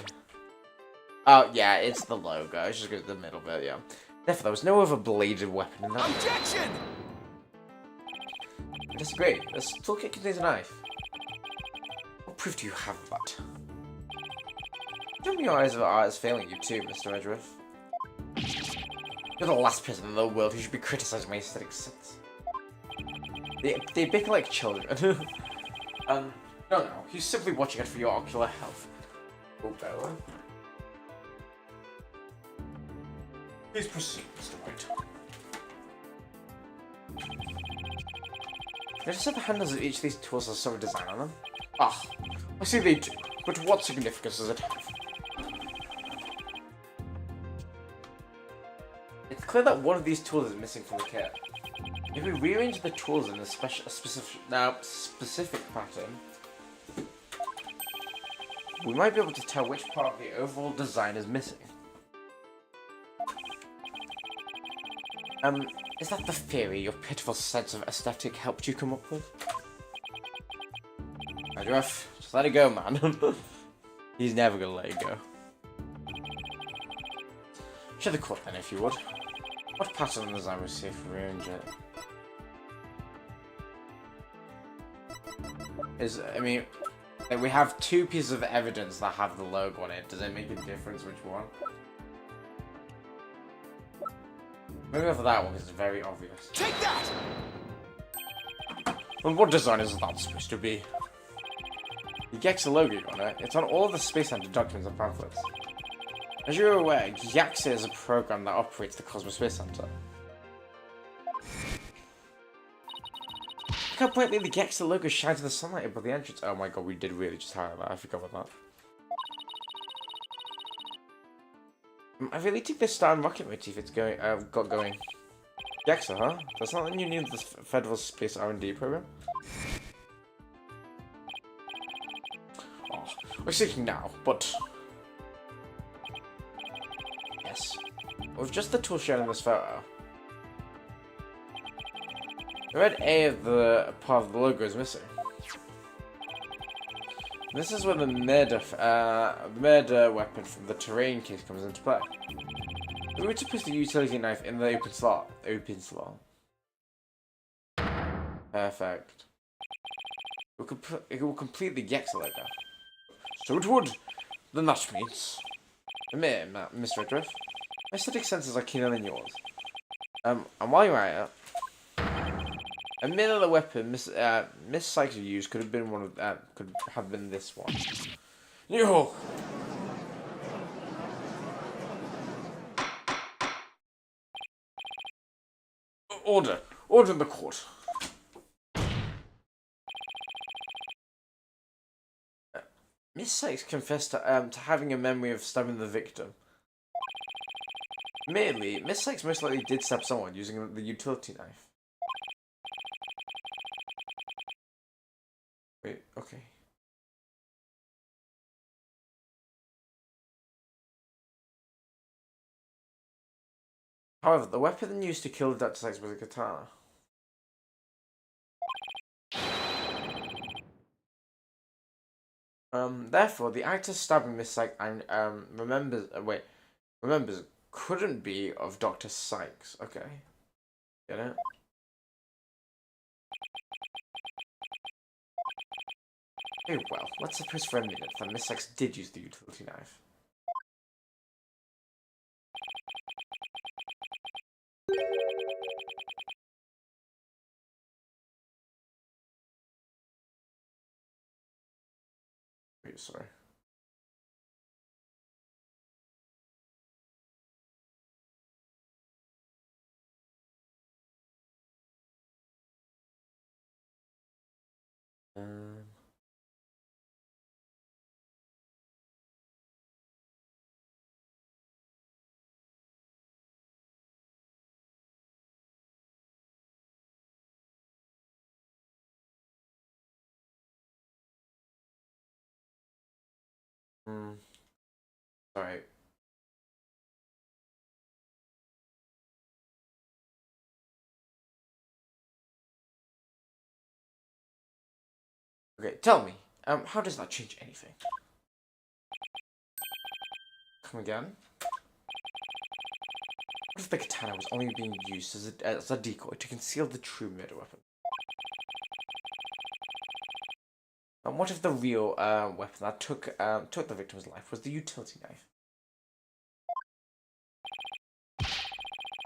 Speaker 1: Oh, yeah, it's the logo. It's just go to the middle bit, yeah. Therefore, there was no other bladed weapon in that.
Speaker 2: Objection!
Speaker 1: I disagree. This toolkit contains a knife. What proof do you have of that? Tell me your eyes of art is failing you too, Mr. Edgeworth. You're the last person in the world who should be criticizing my aesthetic sense. They bicker like children. No, he's simply watching it for your ocular health. Oh, Bella. Please proceed, Mr. White. Notice that the handles of each of these tools have some design on them? Ah, I see they do, but what significance does it have? It's clear that one of these tools is missing from the kit. If we rearrange the tools in a specific pattern, we might be able to tell which part of the overall design is missing. Is that the theory your pitiful sense of aesthetic helped you come up with? Edgeworth, just let it go, man. He's never gonna let it go. Show the court then, if you would. What pattern in the design was safe to rearrange it? I mean, we have two pieces of evidence that have the logo on it. Does it make a difference which one? Maybe go for that one because it's very obvious.
Speaker 2: Take that!
Speaker 1: Well, what design is that supposed to be? The Gexa logo on it. It's on all of the Space Center documents and pamphlets. As you're aware, Gexa is a program that operates the Cosmos Space Center. Look how brightly the Gexa logo shines in the sunlight above the entrance. Oh my god, we did really just highlight that. I forgot about that. I really think this star and rocket motif it's got going. Gexa, huh? That's not the new name of the Federal Space R&D program? Oh, we're thinking now, but... Yes. With just the tool shown in this photo. The red A of the part of the logo is missing. This is where the murder weapon from the terrain case comes into play. We were to put the utility knife in the open slot. Perfect. It will complete the Gexa logo. So it would. Then that means... Mr. Edgeworth, my aesthetic senses are keener than yours. And while you're at it, admit that the weapon Miss Sykes used could have been one of could have been this one. Yo. Order in the court. Miss Sykes confessed to having a memory of stabbing the victim. Admittedly, Miss Sykes most likely did stab someone using the utility knife. Wait, okay. However, the weapon used to kill Dr. Sykes was a katana. Therefore, the actor stabbing Miss Sykes and remembers couldn't be of Dr. Sykes. Okay, get it? Very well. Let's suppose for a minute that Miss Sykes did use the utility knife. Wait, sorry. Um... Sorry. Okay, tell me, how does that change anything? Come again? What if the katana was only being used as a decoy to conceal the true murder weapon? And what if the real weapon that took the victim's life was the utility knife?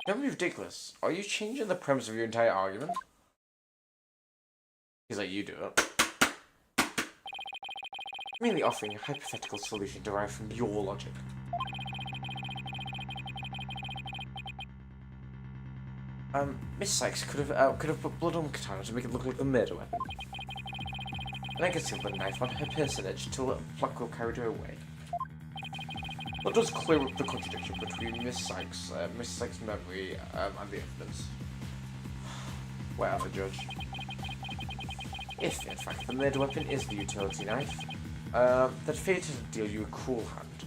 Speaker 1: Don't be ridiculous. Are you changing the premise of your entire argument? He's like, you do it. Merely offering a hypothetical solution derived from your logic. Miss Sykes could have put blood on the katana to make it look like the murder weapon. And I concealed the knife on her personage till Blackwell carried her away. That does clear up the contradiction between Miss Sykes' memory and the evidence. Whatever, Judge. If, in fact, the murder weapon is the utility knife, then fate has dealt you a cruel hand.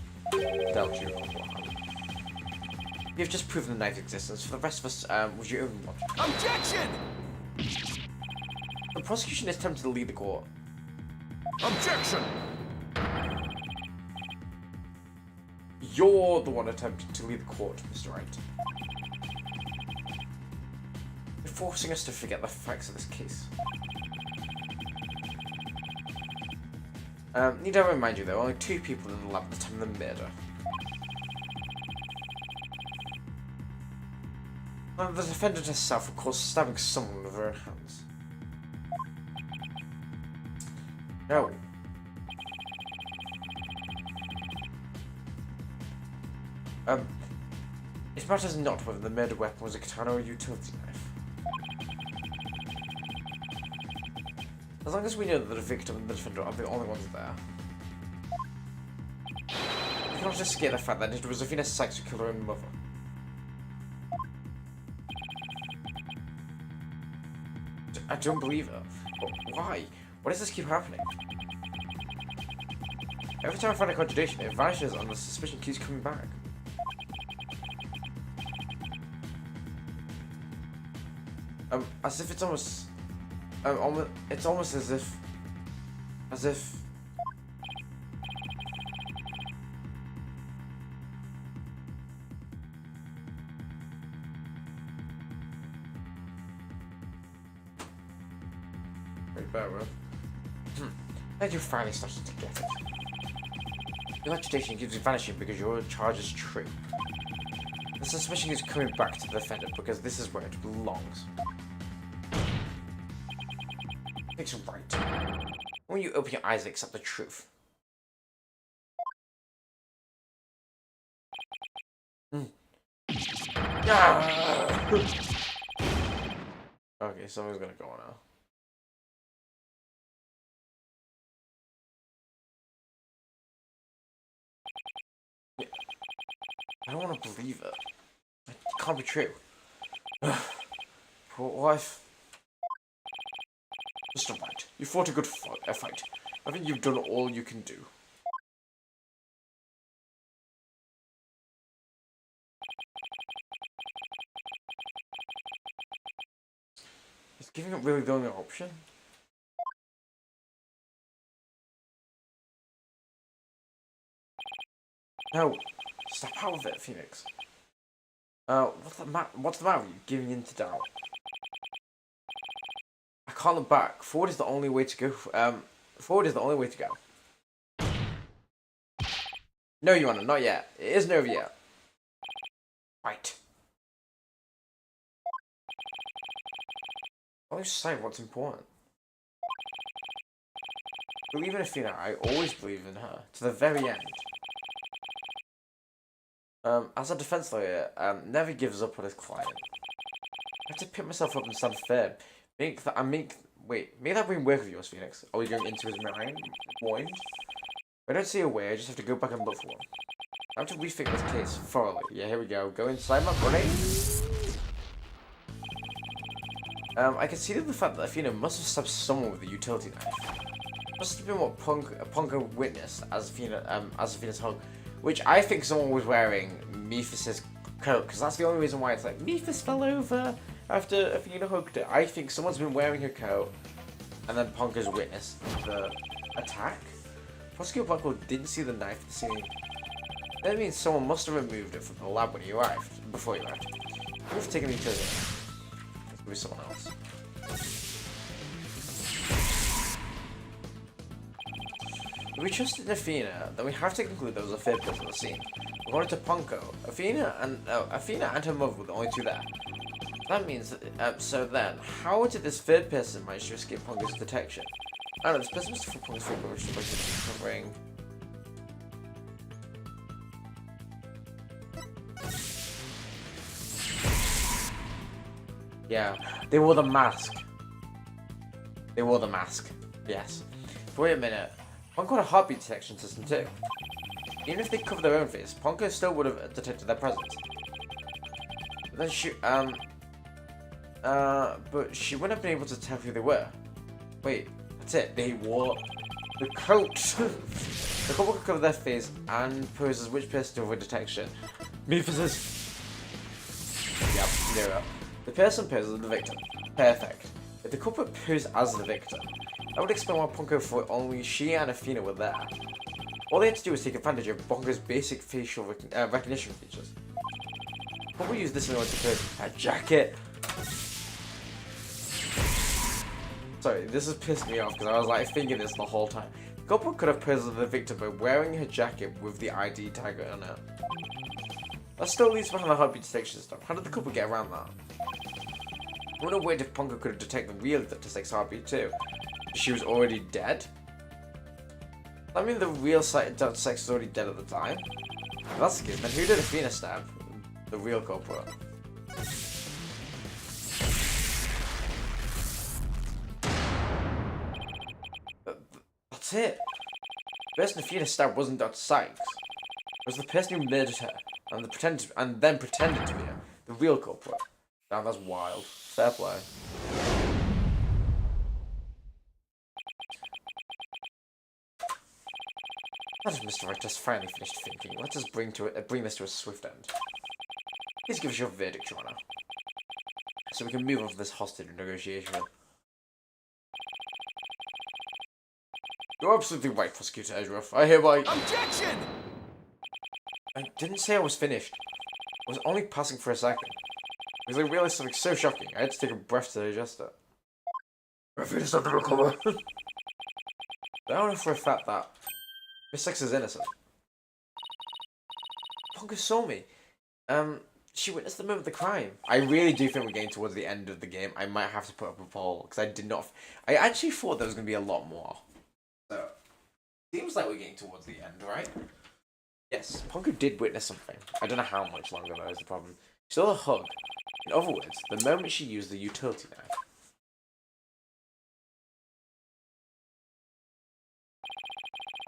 Speaker 1: You've just proven the knife's existence. For the rest of us, was your own logic.
Speaker 2: Objection!
Speaker 1: The prosecution is tempted to lead the court.
Speaker 2: Objection!
Speaker 1: You're the one attempting to lead the court, Mr. Wright. You're forcing us to forget the facts of this case. Need I remind you, there were only 2 people in the lab at the time of the murder. The defendant herself, of course, stabbing someone with her own hands. No. It matters not whether the murder weapon was a katana or a utility knife. As long as we know that the victim and the defender are the only ones there. We cannot just scare the fact that it was Avina Sykes who killed her own mother. I don't believe her. But why? Why does this keep happening? Every time I find a contradiction, it vanishes and the suspicion keeps coming back. As if it's almost... it's almost as if... Wait, bear with. Then you're finally starting to get it. Your agitation keeps vanishing because your charge is true. The suspicion is coming back to the defendant because this is where it belongs. It's right. When you open your eyes and accept the truth. Ah! Okay, something's gonna go on now. I don't want to believe it. It can't be true. Poor wife. Mr. Wright, you fought a good fight. I think you've done all you can do. Is giving up really the only option? No, step out of it, Phoenix. What's the matter with you giving in to doubt? I can't look back. Forward is the only way to go. Forward is the only way to go. No, Your Honor, not yet. It isn't over yet. Right. Always decide what's important. Believe in Athena. I always believe in her to the very end. As a defense lawyer, never gives up on his client. I have to pick myself up and stand firm. Make that bring work of yours, Phoenix. Are we going into his mind? I don't see a way, I just have to go back and look for one. I have to rethink this case thoroughly. Yeah, here we go. Go inside my brain. I can see the fact that Athena must have stabbed someone with a utility knife. Must have been what Pongo witnessed as Athena's hug, which I think someone was wearing Mephis' coat, because that's the only reason why it's like Mephis fell over after Athena hugged it. I think someone's been wearing her coat, and then Pongo's witnessed the attack. Prosecutor Blackwell didn't see the knife at the scene. That means someone must have removed it from the lab when he arrived, before he arrived. We've taken each other. It's gonna be someone else. If we trusted Athena, then we have to conclude there was a third person on the scene. According to Ponko, Athena and her mother were the only two there. That means that, so then, how did this third person manage to escape Pongo's detection? I don't know, this person was from Pongo's finger, which is covering. Yeah, they wore the mask. They wore the mask, yes. But wait a minute. Ponko had a heartbeat detection system too. Even if they covered their own face, Ponko still would have detected their presence. But then but she wouldn't have been able to tell who they were. Wait, that's it. They wore the coat. The couple could cover their face and pose as which person to avoid detection. Mephis. Yep, there we go. The person poses as the victim. Perfect. If the culprit posed as the victim, that would explain why Ponko thought only she and Athena were there. All they had to do was take advantage of Ponko's basic facial recognition features. Ponko used this in order to pose a jacket. Sorry, this has pissed me off because I was like thinking this the whole time. The culprit could have posed as the victim by wearing her jacket with the ID tag on it. That still leaves behind the heartbeat detection stuff. How did the couple get around that? I wonder wait if Ponko could have detected the real Dr. Sykes' heartbeat too. She was already dead? I mean the real Dr. Sykes was already dead at the time? If that's the case, then who did Athena stab? The real culprit. That's it. The person Athena stabbed wasn't Dr. Sykes. It was the person who murdered her and then pretended to be her. The real culprit. Damn, that's wild. Fair play. That is Mr. Wright has finally finished thinking. Let us bring this to a swift end. Please give us your verdict, Your Honor, so we can move on from this hostage negotiation. You're absolutely right, Prosecutor Edgeworth. I hereby...
Speaker 2: Objection!
Speaker 1: I didn't say I was finished. I was only passing for a second. Because I realized something so shocking, I had to take a breath to digest it. I finished up the recover. I don't know for a fact that Miss Six is innocent. Pongo saw me. She witnessed the moment of the crime. I really do think we're getting towards the end of the game. I might have to put up a poll, because I actually thought there was going to be a lot more. So, seems like we're getting towards the end, right? Yes, Pongo did witness something. I don't know how much longer though is the problem. She saw a hug. In other words, the moment she used the utility knife.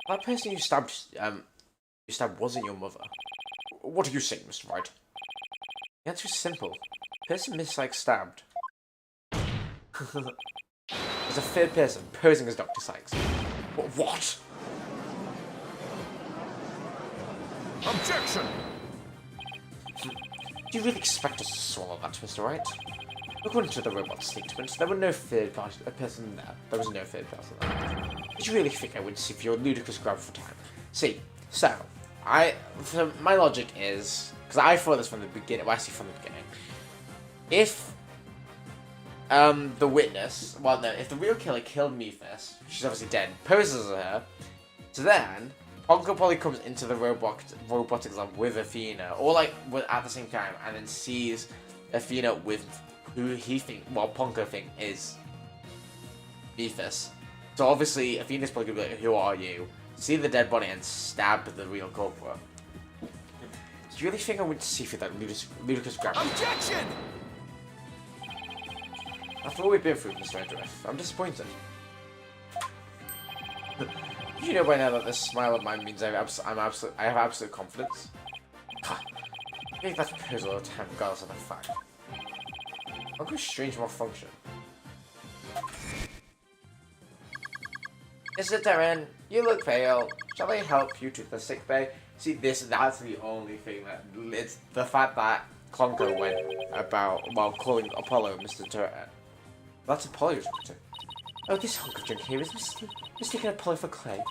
Speaker 1: That person you stabbed wasn't your mother. What are you saying, Mr. Wright? The answer is simple. The person Miss Sykes stabbed was a third person posing as Dr. Sykes. What?
Speaker 2: Objection!
Speaker 1: Do you really expect us to swallow that, Mr. Wright? According to the robot's statement, there were no third person there. There was no third person there. Did you really think I would see for your ludicrous grab for time? See, so, my logic is, because I thought this from the beginning, well, I see from the beginning, if, the witness, well, no, if the real killer killed Mephis, she's obviously dead, poses as her, so then, Ponko probably comes into the robotics lab with Athena, or like at the same time, and then sees Athena with who Ponko think is Mephis. So obviously, Athena's probably gonna be like, "Who are you?" See the dead body and stab the real culprit. Do you really think I would see through that ludicrous grab?
Speaker 2: Objection!
Speaker 1: After all we've been through, Mr. Edgeworth, I'm disappointed. You know by now that this smile of mine means I have absolute confidence. Ha! I think that's proposal all the time, regardless of the fact. I'll go strange malfunction. Mr. Darren, you look pale. Shall I help you to the sick bay? See, that's the only thing that... It's the fact that Clonko went about, while calling Apollo Mr. Darren. That's Apollo's doctor. Oh, this hunk of junk here is mistaken Apollo for Clay.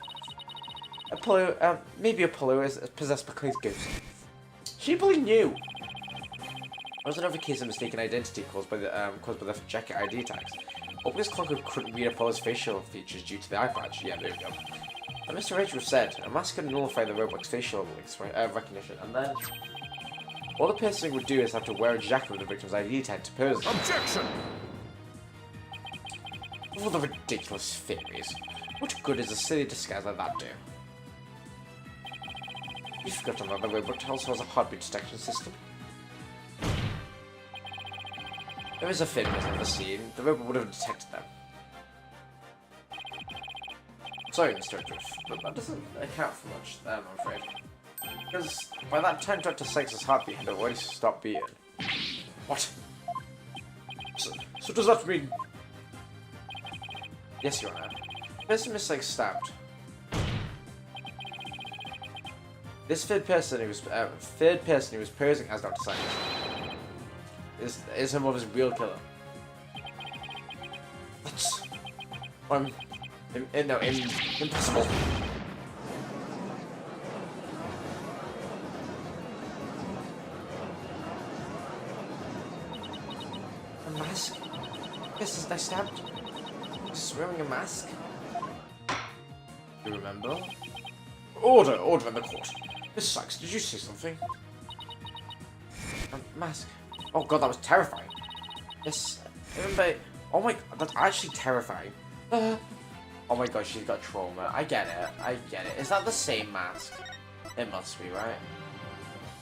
Speaker 1: Apollo, maybe Apollo is possessed by Clay's ghost. She probably knew. There was another case of mistaken identity caused by the jacket ID tags. Or because Clonko couldn't read Apollo's facial features due to the eye patch. Yeah, there we go. And Mr. Rachel said, a mask can nullify the robot's facial recognition, and then all the person would do is have to wear a jacket with the victim's ID tag to pose.
Speaker 2: Objection!
Speaker 1: Of all the ridiculous theories, what good does a silly disguise like that do? You forgot that the robot also has a heartbeat detection system. There is a fitness on the scene. The robot would have detected them. Sorry, Mr. Edgeworth, but that doesn't account for much, I'm afraid. Because by that time Dr. Sykes' heartbeat had already stopped beating. What? So does that mean... Yes, Your Honor. Person Miss Sykes stabbed. This third person who was posing as Dr. Sykes is her mother's real killer. That's impossible. A mask? This is I stabbed. Just wearing a mask. You remember? Order in the court. Miss Sykes, did you see something? A mask. Oh god, that was terrifying. Yes, remember? Oh my, that's actually terrifying. Oh my god, she's got trauma. I get it. Is that the same mask? It must be, right?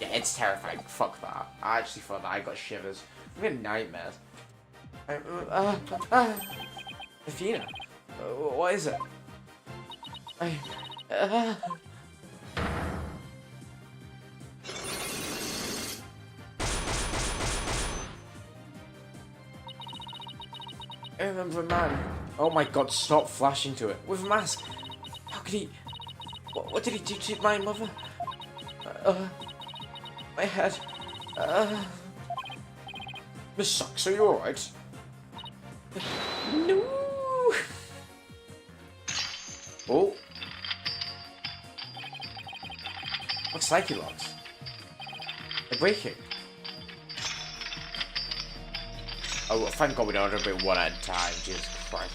Speaker 1: Yeah, it's terrifying. Fuck that. I actually thought that I got shivers. I'm getting nightmares. Athena, what is it? I remember a man. Oh my god, stop flashing to it. With a mask. How could he... What did he do to my mother? My head. Miss Sykes, are you alright? No. Oh. What psyche locks? They're breaking. Oh, thank god we don't have to be one at a time. Jesus Christ.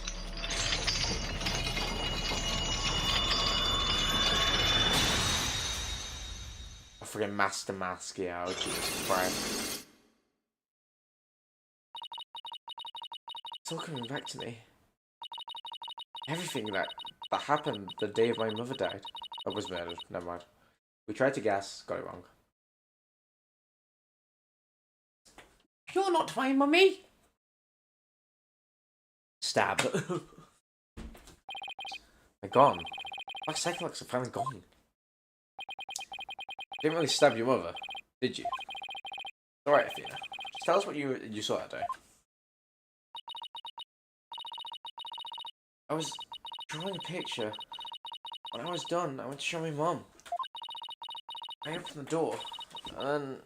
Speaker 1: I freaking Master Mask, yeah. Oh, Jesus Christ. It's all coming back to me. Everything that happened the day my mother died. Or was murdered. Never mind. We tried to guess, got it wrong. You're not my mummy! Stab. They're gone. My psychologs are finally gone. Didn't really stab your mother, did you? Alright, Athena. Just tell us what you saw that day. I was drawing a picture. When I was done, I went to show my mom. I opened the door, and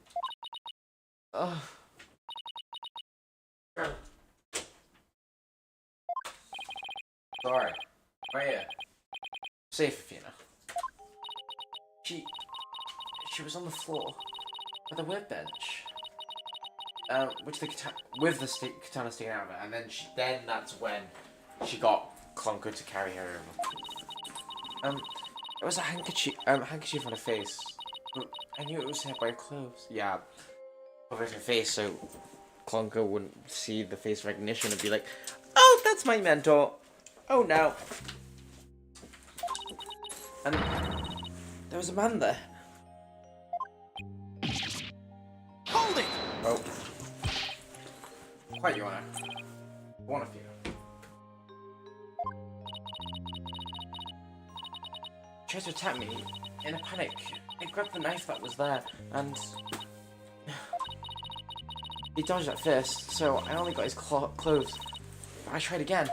Speaker 1: sorry. Right here. Safe, Athena. She was on the floor with a workbench. With the katana sticking out of it, and then that's when she got Clonko to carry her over. There was a handkerchief on her face. But I knew it was hit by clothes. Yeah, over her face, so Clonko wouldn't see the face recognition and be like, "Oh, that's my mentor." Oh no. And there was a man there.
Speaker 2: Hold it!
Speaker 1: Oh. Quite, Your Honor. One of you. Tried to attack me. In a panic, I grabbed the knife that was there, and he dodged at first, so I only got his clothes. But I tried again.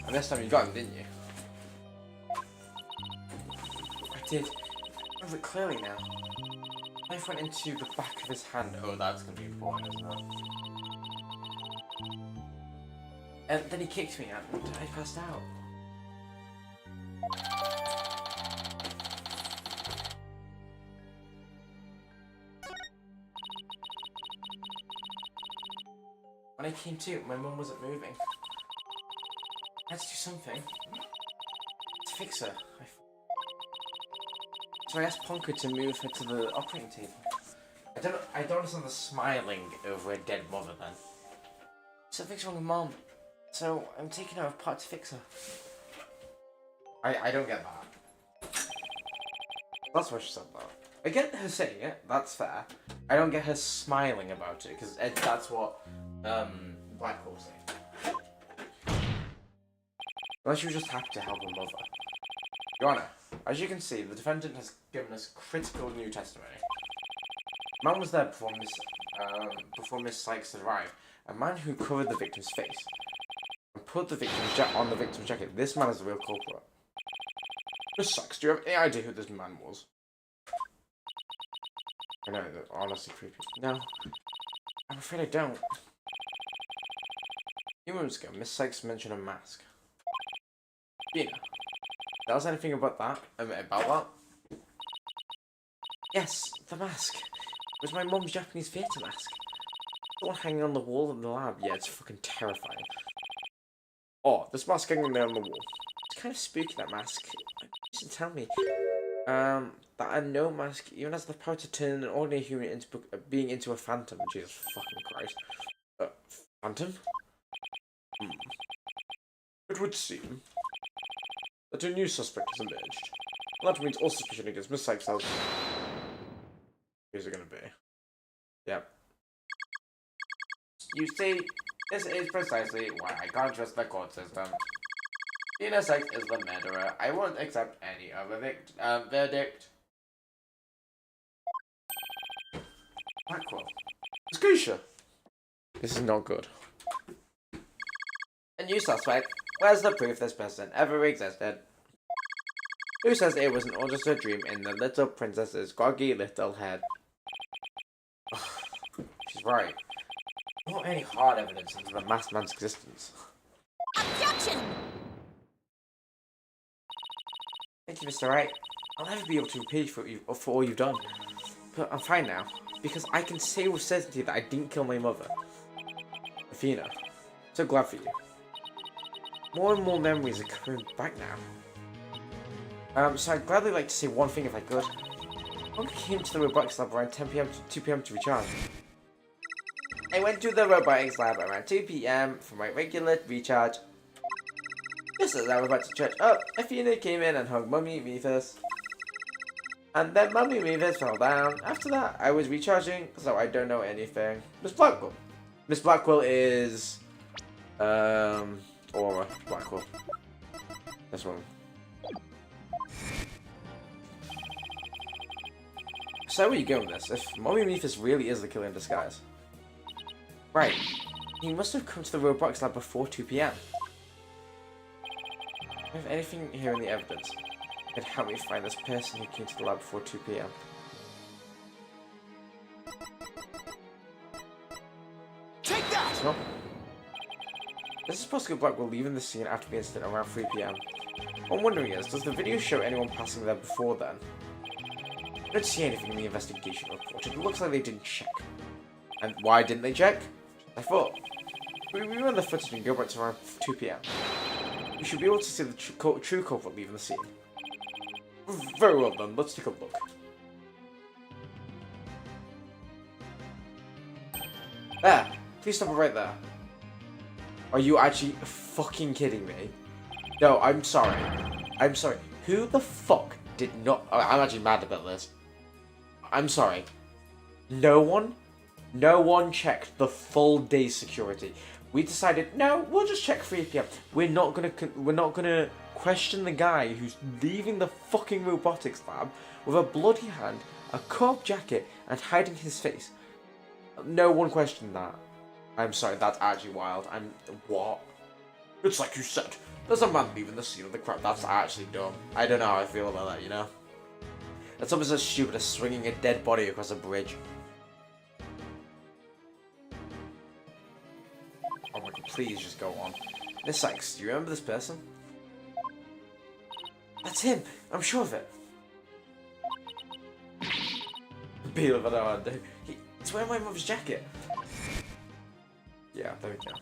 Speaker 1: And this time you got him, didn't you? did. I remember it clearly now. The knife went into the back of his hand. Oh, that's gonna be important, isn't it? And then he kicked me and I passed out. When I came to, my mum wasn't moving. I had to do something to fix her. So I asked Ponker to move her to the operating table. I don't understand the smiling over a dead mother then. Something's wrong with Mom, so I'm taking her apart to fix her. I don't get that. That's what she said though. I get her saying it, that's fair. I don't get her smiling about it, because that's what Blackwell's saying. Unless she was just happy to help her mother. Your Honor, as you can see, the defendant has given us critical new testimony. Man was there before Miss Sykes arrived. A man who covered the victim's face and put the victim's on the victim's jacket. This man is the real culprit. Miss Sykes, do you have any idea who this man was? I know, that's honestly creepy. No, I'm afraid I don't. A few moments ago, Miss Sykes mentioned a mask. Bina, tell us anything about that? Yes, the mask. It was my mum's Japanese theatre mask. The one hanging on the wall in the lab. Yeah, it's fucking terrifying. Oh, this mask hanging there on the wall. It's kind of spooky, that mask. You used to tell me that a no mask even has the power to turn an ordinary human into a phantom. Jesus fucking Christ. Phantom? It would seem that a new suspect has emerged. That means all suspicion against Miss Sykes has... Who's it gonna be? Yep. You see, this is precisely why I can't trust the court system. Tina Sykes is the murderer. I won't accept any other verdict. Blackwell. Scotia. This is not good. A new suspect. Where's the proof this person ever existed? Who says it wasn't all just a dream in the little princess's groggy little head? She's right. Not any hard evidence into the masked man's existence.
Speaker 3: Objection!
Speaker 1: Thank you, Mr. Wright. I'll never be able to repay you for all you've done. But I'm fine now, because I can say with certainty that I didn't kill my mother. Athena, so glad for you. More and more memories are coming back now. So I'd gladly like to say one thing if I could. I came to the robotics lab around 10 PM to 2 PM to recharge. I went to the robotics lab around 2 PM for my regular recharge. Just as I was about to charge up, Athena came in and hugged Mummy Mephis. And then Mummy Mephis fell down. After that, I was recharging, so I don't know anything. Miss Blackwell. Miss Blackwell is... Aura Blackwell. This one. So where are you going with this? If Mummy Mephis really is the killer in disguise. Right. He must have come to the robotics lab before 2 PM. Do you have anything here in the evidence that could help me find this person who came to the lab before 2 PM?
Speaker 2: Take that!
Speaker 1: No? This is Prosecutor Blackwell leaving the scene after the incident around 3 PM. What I'm wondering is, does the video show anyone passing there before then? I don't see anything in the investigation report. It looks like they didn't check. And why didn't they check? I thought. We run the footage and go back to around 2 PM. We should be able to see the true culprit leaving the scene. Very well then, let's take a look. There! Please stop it right there. Are you actually fucking kidding me? No, I'm sorry. I'm sorry. Who the fuck did not... I'm actually mad about this. I'm sorry. No one checked the full day's security. We decided, no, we'll just check 3 PM. We're not gonna question the guy who's leaving the fucking robotics lab with a bloody hand, a cut jacket, and hiding his face. No one questioned that. I'm sorry, that's actually wild. What? It's like you said. There's a man leaving the scene of the crime. That's actually dumb. I don't know how I feel about that, you know? That's almost as stupid as swinging a dead body across a bridge. Oh my god, please just go on. Miss Sykes, do you remember this person? That's him! I'm sure of it! Beal of an hour. It's wearing my mother's jacket. Yeah, there we go.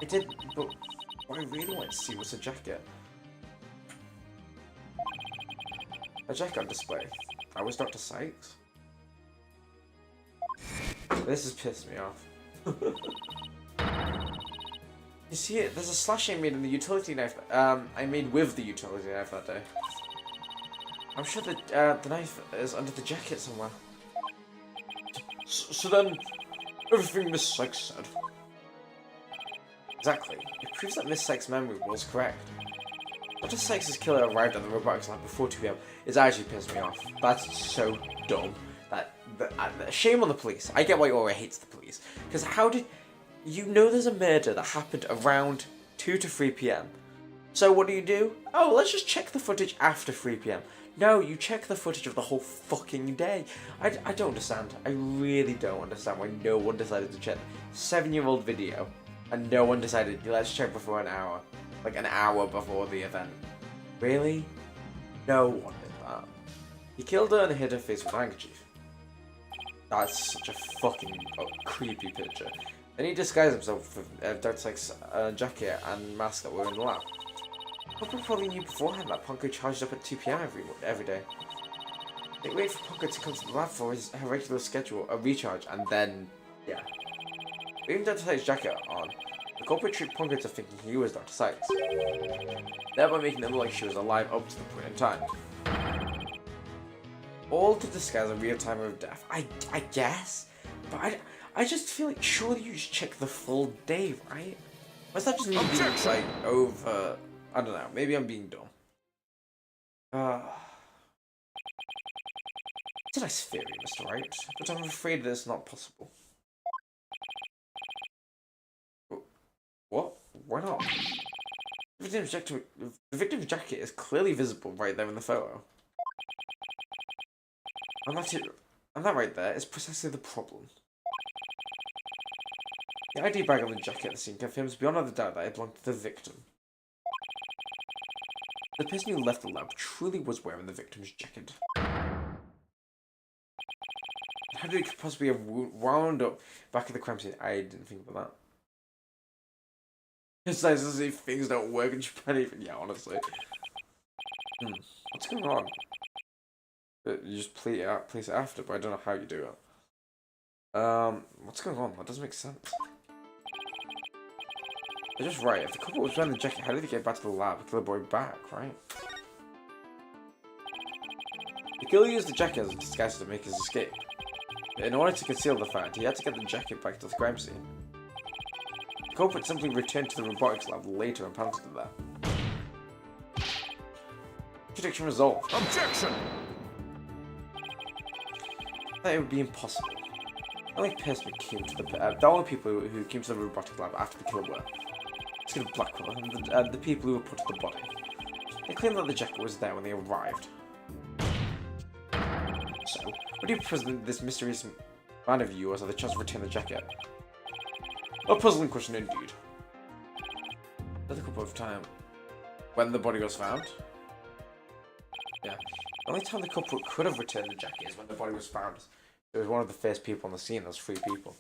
Speaker 1: I did, but what I really want to see was a jacket. A jacket on display. I was Dr. Sykes. This has pissed me off. You see it? There's a slash I made in the utility knife. I made with the utility knife that day. I'm sure that the knife is under the jacket somewhere. So then, everything Miss Sykes said. Exactly. It proves that Miss Sykes' memory was correct. Dr. Sykes' killer arrived at the robotics lab before 2 PM. It's actually pissed me off. That's so dumb. Shame on the police. I get why Aura hates the police. Because how did... You know there's a murder that happened around 2 to 3 PM. So what do? Oh, let's just check the footage after 3 PM. No, you check the footage of the whole fucking day. I don't understand. I really don't understand why no one decided to check 7-year-old video and no one decided, let's check before an hour. Like an hour before the event. Really? No one did that. He killed her and hid her face with a handkerchief. That's such a fucking creepy picture. Then he disguised himself with Dr. Sykes' jacket and mask that were in the lab. People probably knew beforehand that Ponko charged up at 2 PM every day. They wait for Ponko to come to the lab for her regular schedule, a recharge, and then, yeah. Leaving Dr. Sykes' jacket on, the culprit tricked Ponko to thinking he was Dr. Sykes, thereby making it look like she was alive up to the point in time. All to disguise a real time of death. I guess, but I just feel like surely you just check the full day, right? What's that just me being like over? I don't know. Maybe I'm being dumb. It's a nice theory, Mr. Wright, but I'm afraid that it's not possible. What? Why not? The victim's jacket is clearly visible right there in the photo. And that right there is precisely the problem. The ID bag on the jacket at the scene confirms beyond other doubt that it belonged to the victim. The person who left the lab truly was wearing the victim's jacket. How did it possibly have wound up back at the crime scene? I didn't think about that. It's nice to see things don't work in Japan even. Yeah, honestly. What's going on? You just place it after, but I don't know how you do it. What's going on? That doesn't make sense. They're just right. If the couple was wearing the jacket, how did they get back to the lab? Kill the boy back, right? The killer used the jacket as a disguise to make his escape. In order to conceal the fact, he had to get the jacket back to the crime scene. The culprit simply returned to the robotics lab later and planted it there. Contradiction resolved.
Speaker 2: Objection!
Speaker 1: That it would be impossible. The only person who came to the only people who came to the robotic lab after the killer were Blackwell and the people who were put to the body. They claimed that the jacket was there when they arrived. So, what do you present this mysterious man of yours had the chance to return the jacket? A puzzling question indeed. At a couple of times when the body was found. Yeah. The only time the culprit could have returned the jacket is when the body was found. It was one of the first people on the scene. Those 3 people.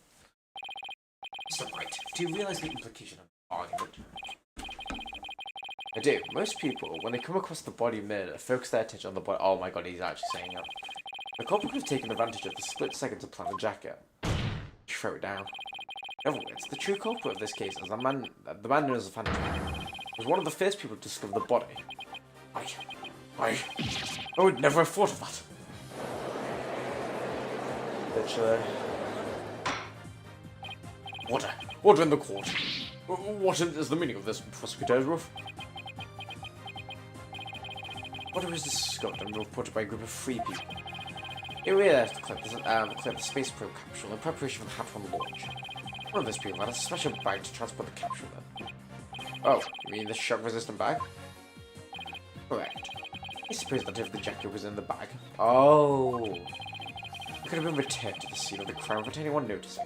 Speaker 1: Mr. Wright, do you realize the implication of the argument? I do. Most people, when they come across the body murder, focus their attention on the body. Oh my god, he's actually saying it. The culprit could have taken advantage of the split second to plant the jacket. Throw it down. In other words, the true culprit of this case is the man known as the Phantom. Was one of the first people to discover the body. I would never have thought of that. Literally. Order in the court. What is the meaning of this, Prosecutors? What was discovered and reported by a group of 3 people? They realized to collect the space probe capsule in preparation for the Hatron launch. One of those people had a special bag to transport the capsule in. Oh, you mean the shock-resistant bag? Correct. I suppose that if the jacket was in the bag. Oh. It could have been returned to the scene of the crime without anyone noticing.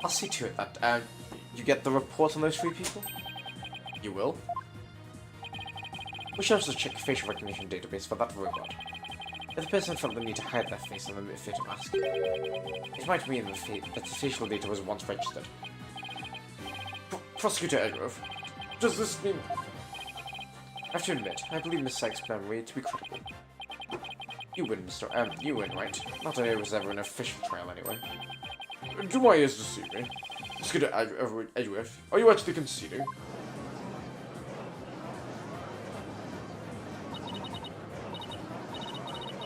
Speaker 1: I'll see to it that you get the report on those 3 people. You will? We should also check the facial recognition database for that robot. If the person felt the need to hide their face and then fit a mask, it might mean that the facial data was once registered. Prosecutor Edgrove, does this mean... I have to admit, I believe Miss Sykes' memory to be credible. You win, you win, right? Not that it was ever an official trial, anyway. Do my ears deceive me? Prosecutor Edgrove, are you actually conceding?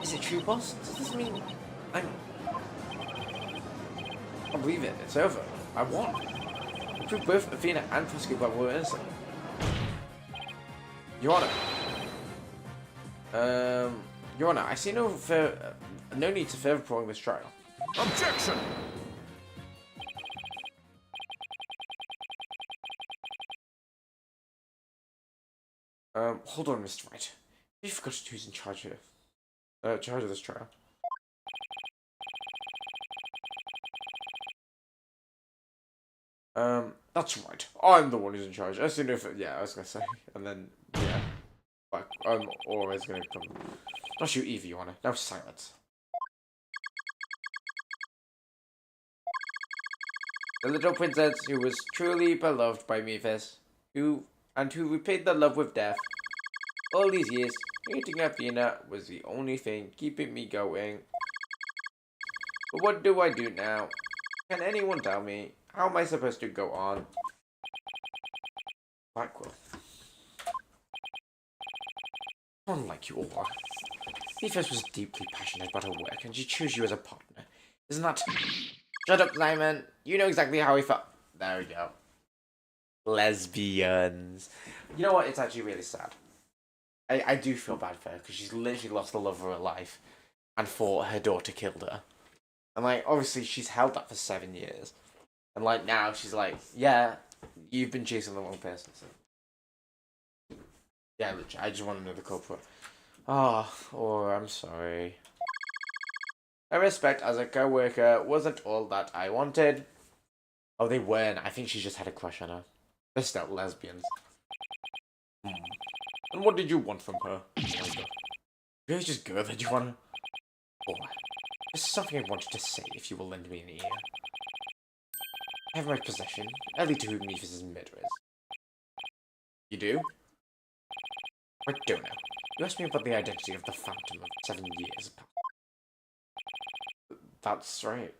Speaker 1: Is it true, boss? Does this mean I believe it. It's over. I won. I proved both Athena and Prosecutor Black were innocent. Your Honor. Your Honor, I see no need to further prolong this trial.
Speaker 2: Objection!
Speaker 1: Hold on, Mr. Wright. You forgot who's in charge here. Charge of this trial. That's right. I'm the one who's in charge. I assume if yeah, I was gonna say, and then yeah, like I'm always gonna come. Not you either, Your Honor. Now silence. The little princess who was truly beloved by Mephis, who repaid that love with death. All these years, hating Athena was the only thing keeping me going. But what do I do now? Can anyone tell me? How am I supposed to go on? Blackwell. Unlike you all. Mephis was deeply passionate about her work, and she chose you as a partner. Isn't that... Shut up, Simon. You know exactly how he felt. There we go. Lesbians. You know what? It's actually really sad. I do feel bad for her, because she's literally lost the love of her life, and thought her daughter killed her. And, like, obviously she's held that for 7 years. And, like, now she's like, yeah, you've been chasing the wrong person. So. Yeah, literally, I just want to know the culprit. Oh, I'm sorry. Her respect as a co-worker wasn't all that I wanted. Oh, they weren't. I think she just had a crush on her. They're still lesbians. And what did you want from her? Really just good that you want her? Oh, there's something I wanted to say if you will lend me an ear. I have my possession, early to who Mephis' murder is. You do? I don't know. You asked me about the identity of the Phantom of 7 years. That's right.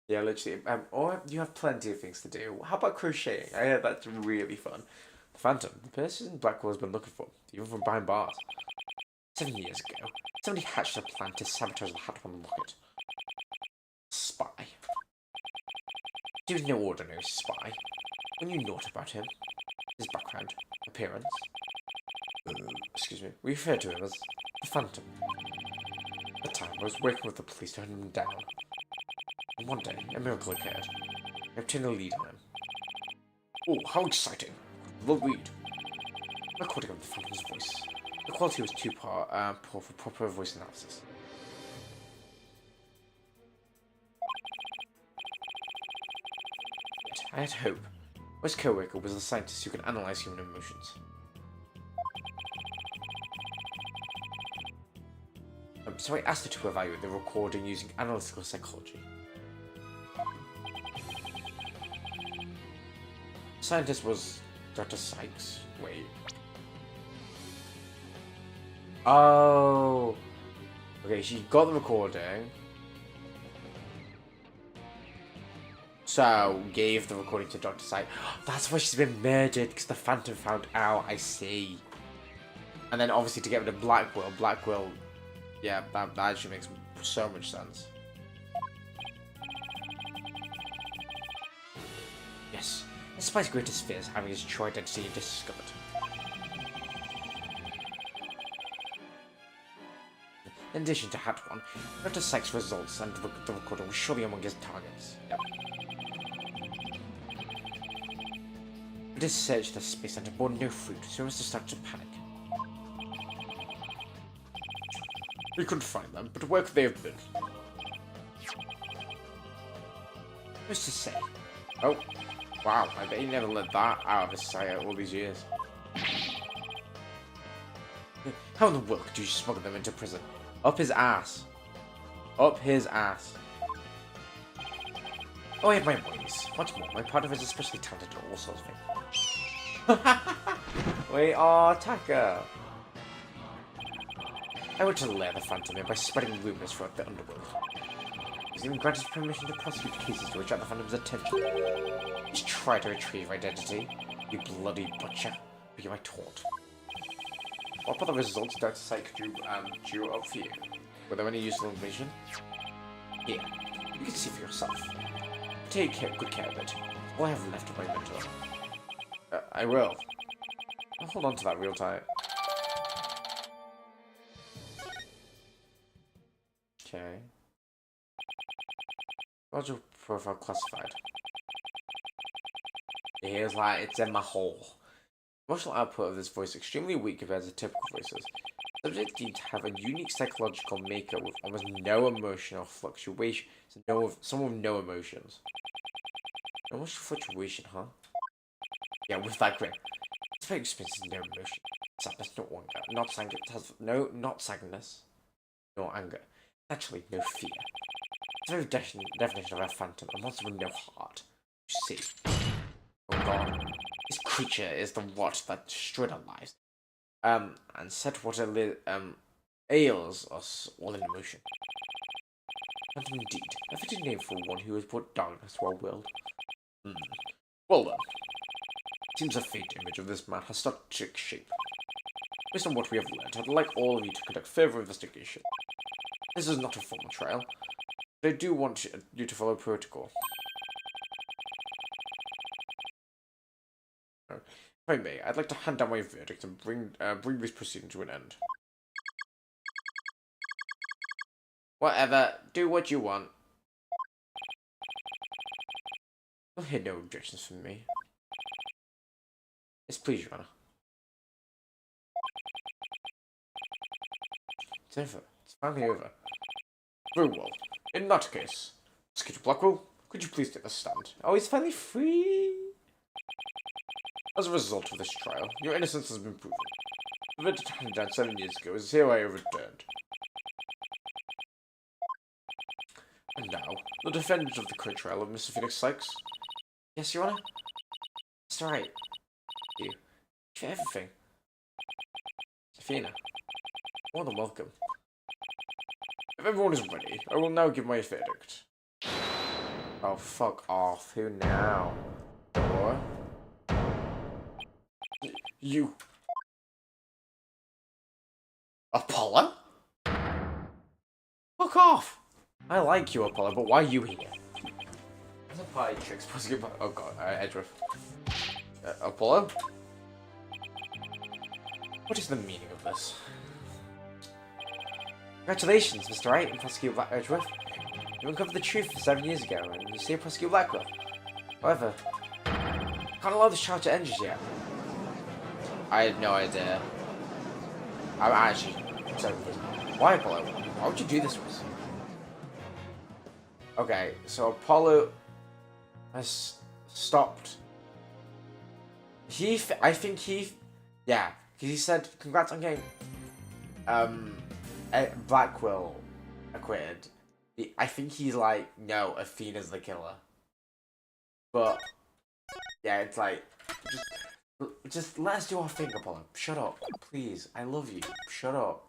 Speaker 1: Yeah, literally. Or you have plenty of things to do. How about crocheting? I heard that's really fun. The Phantom, the person Blackwell's been looking for, even from behind bars. 7 years ago, somebody hatched a plan to sabotage the Hat One locket. Spy. He was no ordinary spy. When you know about him, his background, appearance, excuse me, we refer to him as the Phantom. At the time, I was working with the police to hunt him down. And one day, a miracle occurred. I obtained a lead on him. Oh, how exciting! The lead. Recording of the Phantom's voice. The quality was too poor for proper voice analysis. Yet, I had hope. Wes co-worker was a scientist who could analyze human emotions. So I asked her to evaluate the recording using analytical psychology. The scientist was Dr. Sykes. Wait. Oh. Okay, she got the recording. So, gave the recording to Dr. Sykes. That's why she's been murdered, because the Phantom found out. I see. And then, obviously, to get rid of Blackwell... Yeah, that actually makes so much sense. Yes. Despite greatest fears, having his true identity discovered. In addition to Hat One, Dr. Sykes' results and the recording were surely among his targets. Yep. Prosecutors searched the space center, bore no fruit, so we must have started to panic. We couldn't find them, but where could they have been? Who's to say? Oh, wow, I bet he never let that out of his sight all these years. How in the world could you smuggle them into prison? Up his ass. Up his ass. Oh, I have my ways. What's more, my partner is especially talented at all sorts of things. We are attacker. I want to lair the Phantom in by spreading rumors throughout the underworld. He's even granted permission to prosecute cases to attract the Phantom's attention. Just try to retrieve identity, you bloody butcher. Be my taunt. What about the results Dr. Psych drew up for you? Were there any useful information? Here, you can see for yourself. Take good care of it. All I have left of my mentor. I will. I'll hold on to that real tight. Okay. Module profile classified. Here's like it's in my hole. Emotional output of this voice is extremely weak compared to typical voices. Subjects seem to have a unique psychological makeup with almost no emotional fluctuation. Someone with no emotions. No emotional fluctuation, huh? Yeah, with that grin. It's very expensive, no emotion. Sadness, no anger. Not sadness. No anger. Actually, no fear. It's the very definition of a phantom, a monster with no heart. You see. Oh god. This creature is the rot that destroyed our lives. And set what ails us all in motion. Phantom indeed. A fitting name for one who has brought darkness to our world. Well then. Seems a faint image of this man has started to take shape. Based on what we have learned, I'd like all of you to conduct further investigation. This is not a formal trial, but I do want you to follow protocol. If I may, I'd like to hand down my verdict and bring these proceedings to an end. Whatever, do what you want. You'll hear no objections from me. Yes, please, Your Honor. It's over. It's finally over. Very well. In that case, Prosecutor Blackwell, could you please take the stand? Oh, he's finally free! As a result of this trial, your innocence has been proven. The verdict handed down 7 years ago is hereby overturned. And now, the defendant of the current trial of Mr. Phoenix Sykes. Yes, Your Honor? That's right. You. For everything. Athena. More than welcome. If everyone is ready, I will now give my verdict. Oh, fuck off. Who now? Or... You. Apollo? Fuck off! I like you, Apollo, but why are you here? There's a party tricks. Oh god, Edgeworth. Apollo? What is the meaning of this? Congratulations, Mr. Wright and Prosecutor Edgeworth. You uncovered the truth 7 years ago, and you see Prosecutor Blackwell. However, can't allow this trial to end just yet. I had no idea. I'm actually so confused. Why, Apollo? Why would you do this to us? Okay, so Apollo has stopped. I think yeah, because he said, congrats on getting, Blackwell acquitted. I think he's like, no, Athena's the killer. But, yeah, it's like, just let us do our thing, Apollo. Shut up, please. I love you. Shut up.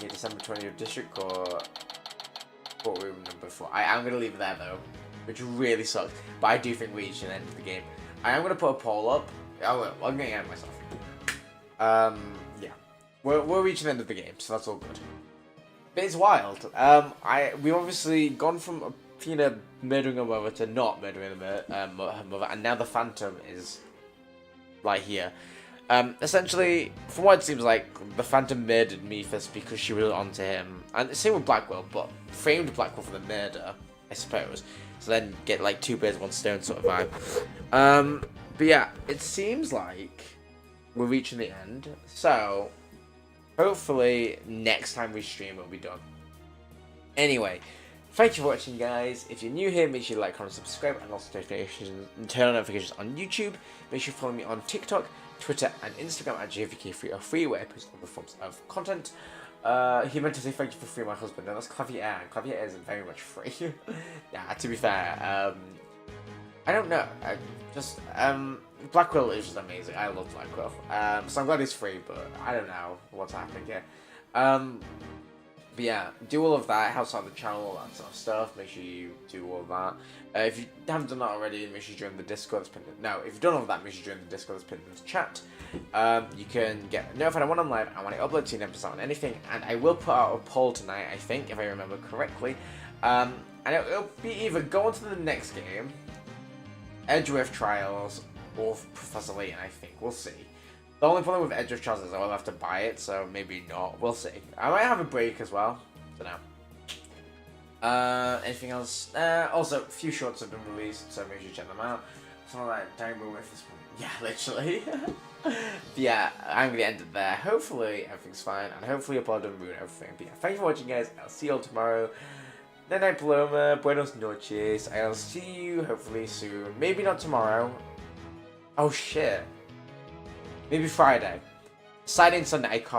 Speaker 1: Yeah, December 20th District Courtroom number 4. I'm gonna leave it there though, which really sucks. But I do think we reached the end of the game. I am gonna put a poll up. I'm gonna get myself. Yeah, we're reaching the end of the game, so that's all good. But it's wild. We've obviously gone from Athena murdering her mother to not murdering her mother, and now the Phantom is right here. Essentially, from what it seems like, the Phantom murdered Mephis because she was onto him. And same with Blackwell, but framed Blackwell for the murder. I suppose. So then get like 2 birds, 1 stone sort of vibe. But yeah, it seems like we're reaching the end. So hopefully next time we stream it'll be done. Anyway, thank you for watching, guys. If you're new here, make sure you like, comment, subscribe, and also turn on notifications on YouTube. Make sure you follow me on TikTok, Twitter, and Instagram at JVK303, where I post all the forms of content. He meant to say thank you for free my husband. No, that's Clavier. Clavier isn't very much free. Nah, to be fair, I don't know. Blackwell is just amazing. I love Blackwell. So I'm glad he's free, but I don't know what's happening here. But yeah, do all of that, helps out the channel, all that sort of stuff. Make sure you do all of that. If you haven't done that already, make sure you join the Discord that's pinned in. No, if you've done all of that, make sure you join the Discord that's pinned in the chat. You can get notified when I'm live and when I upload to an episode on anything. And I will put out a poll tonight, I think, if I remember correctly. And it'll be either go on to the next game, Edgeworth Trials, or Professor Layton, I think. We'll see. The only problem with Edgeworth Trials is I will have to buy it, so maybe not. We'll see. I might have a break as well. Don't know. Anything else? Also, a few shorts have been released, so make sure you check them out. Something like Diamond with this one. Yeah, literally. But yeah, I'm going to end it there. Hopefully, everything's fine, and hopefully, Upload doesn't ruin everything. But yeah, thank you for watching, guys. I'll see you all tomorrow. Night night, Paloma. Buenos noches. I'll see you hopefully soon. Maybe not tomorrow. Oh, shit. Maybe Friday. Saturday and Sunday, I can't.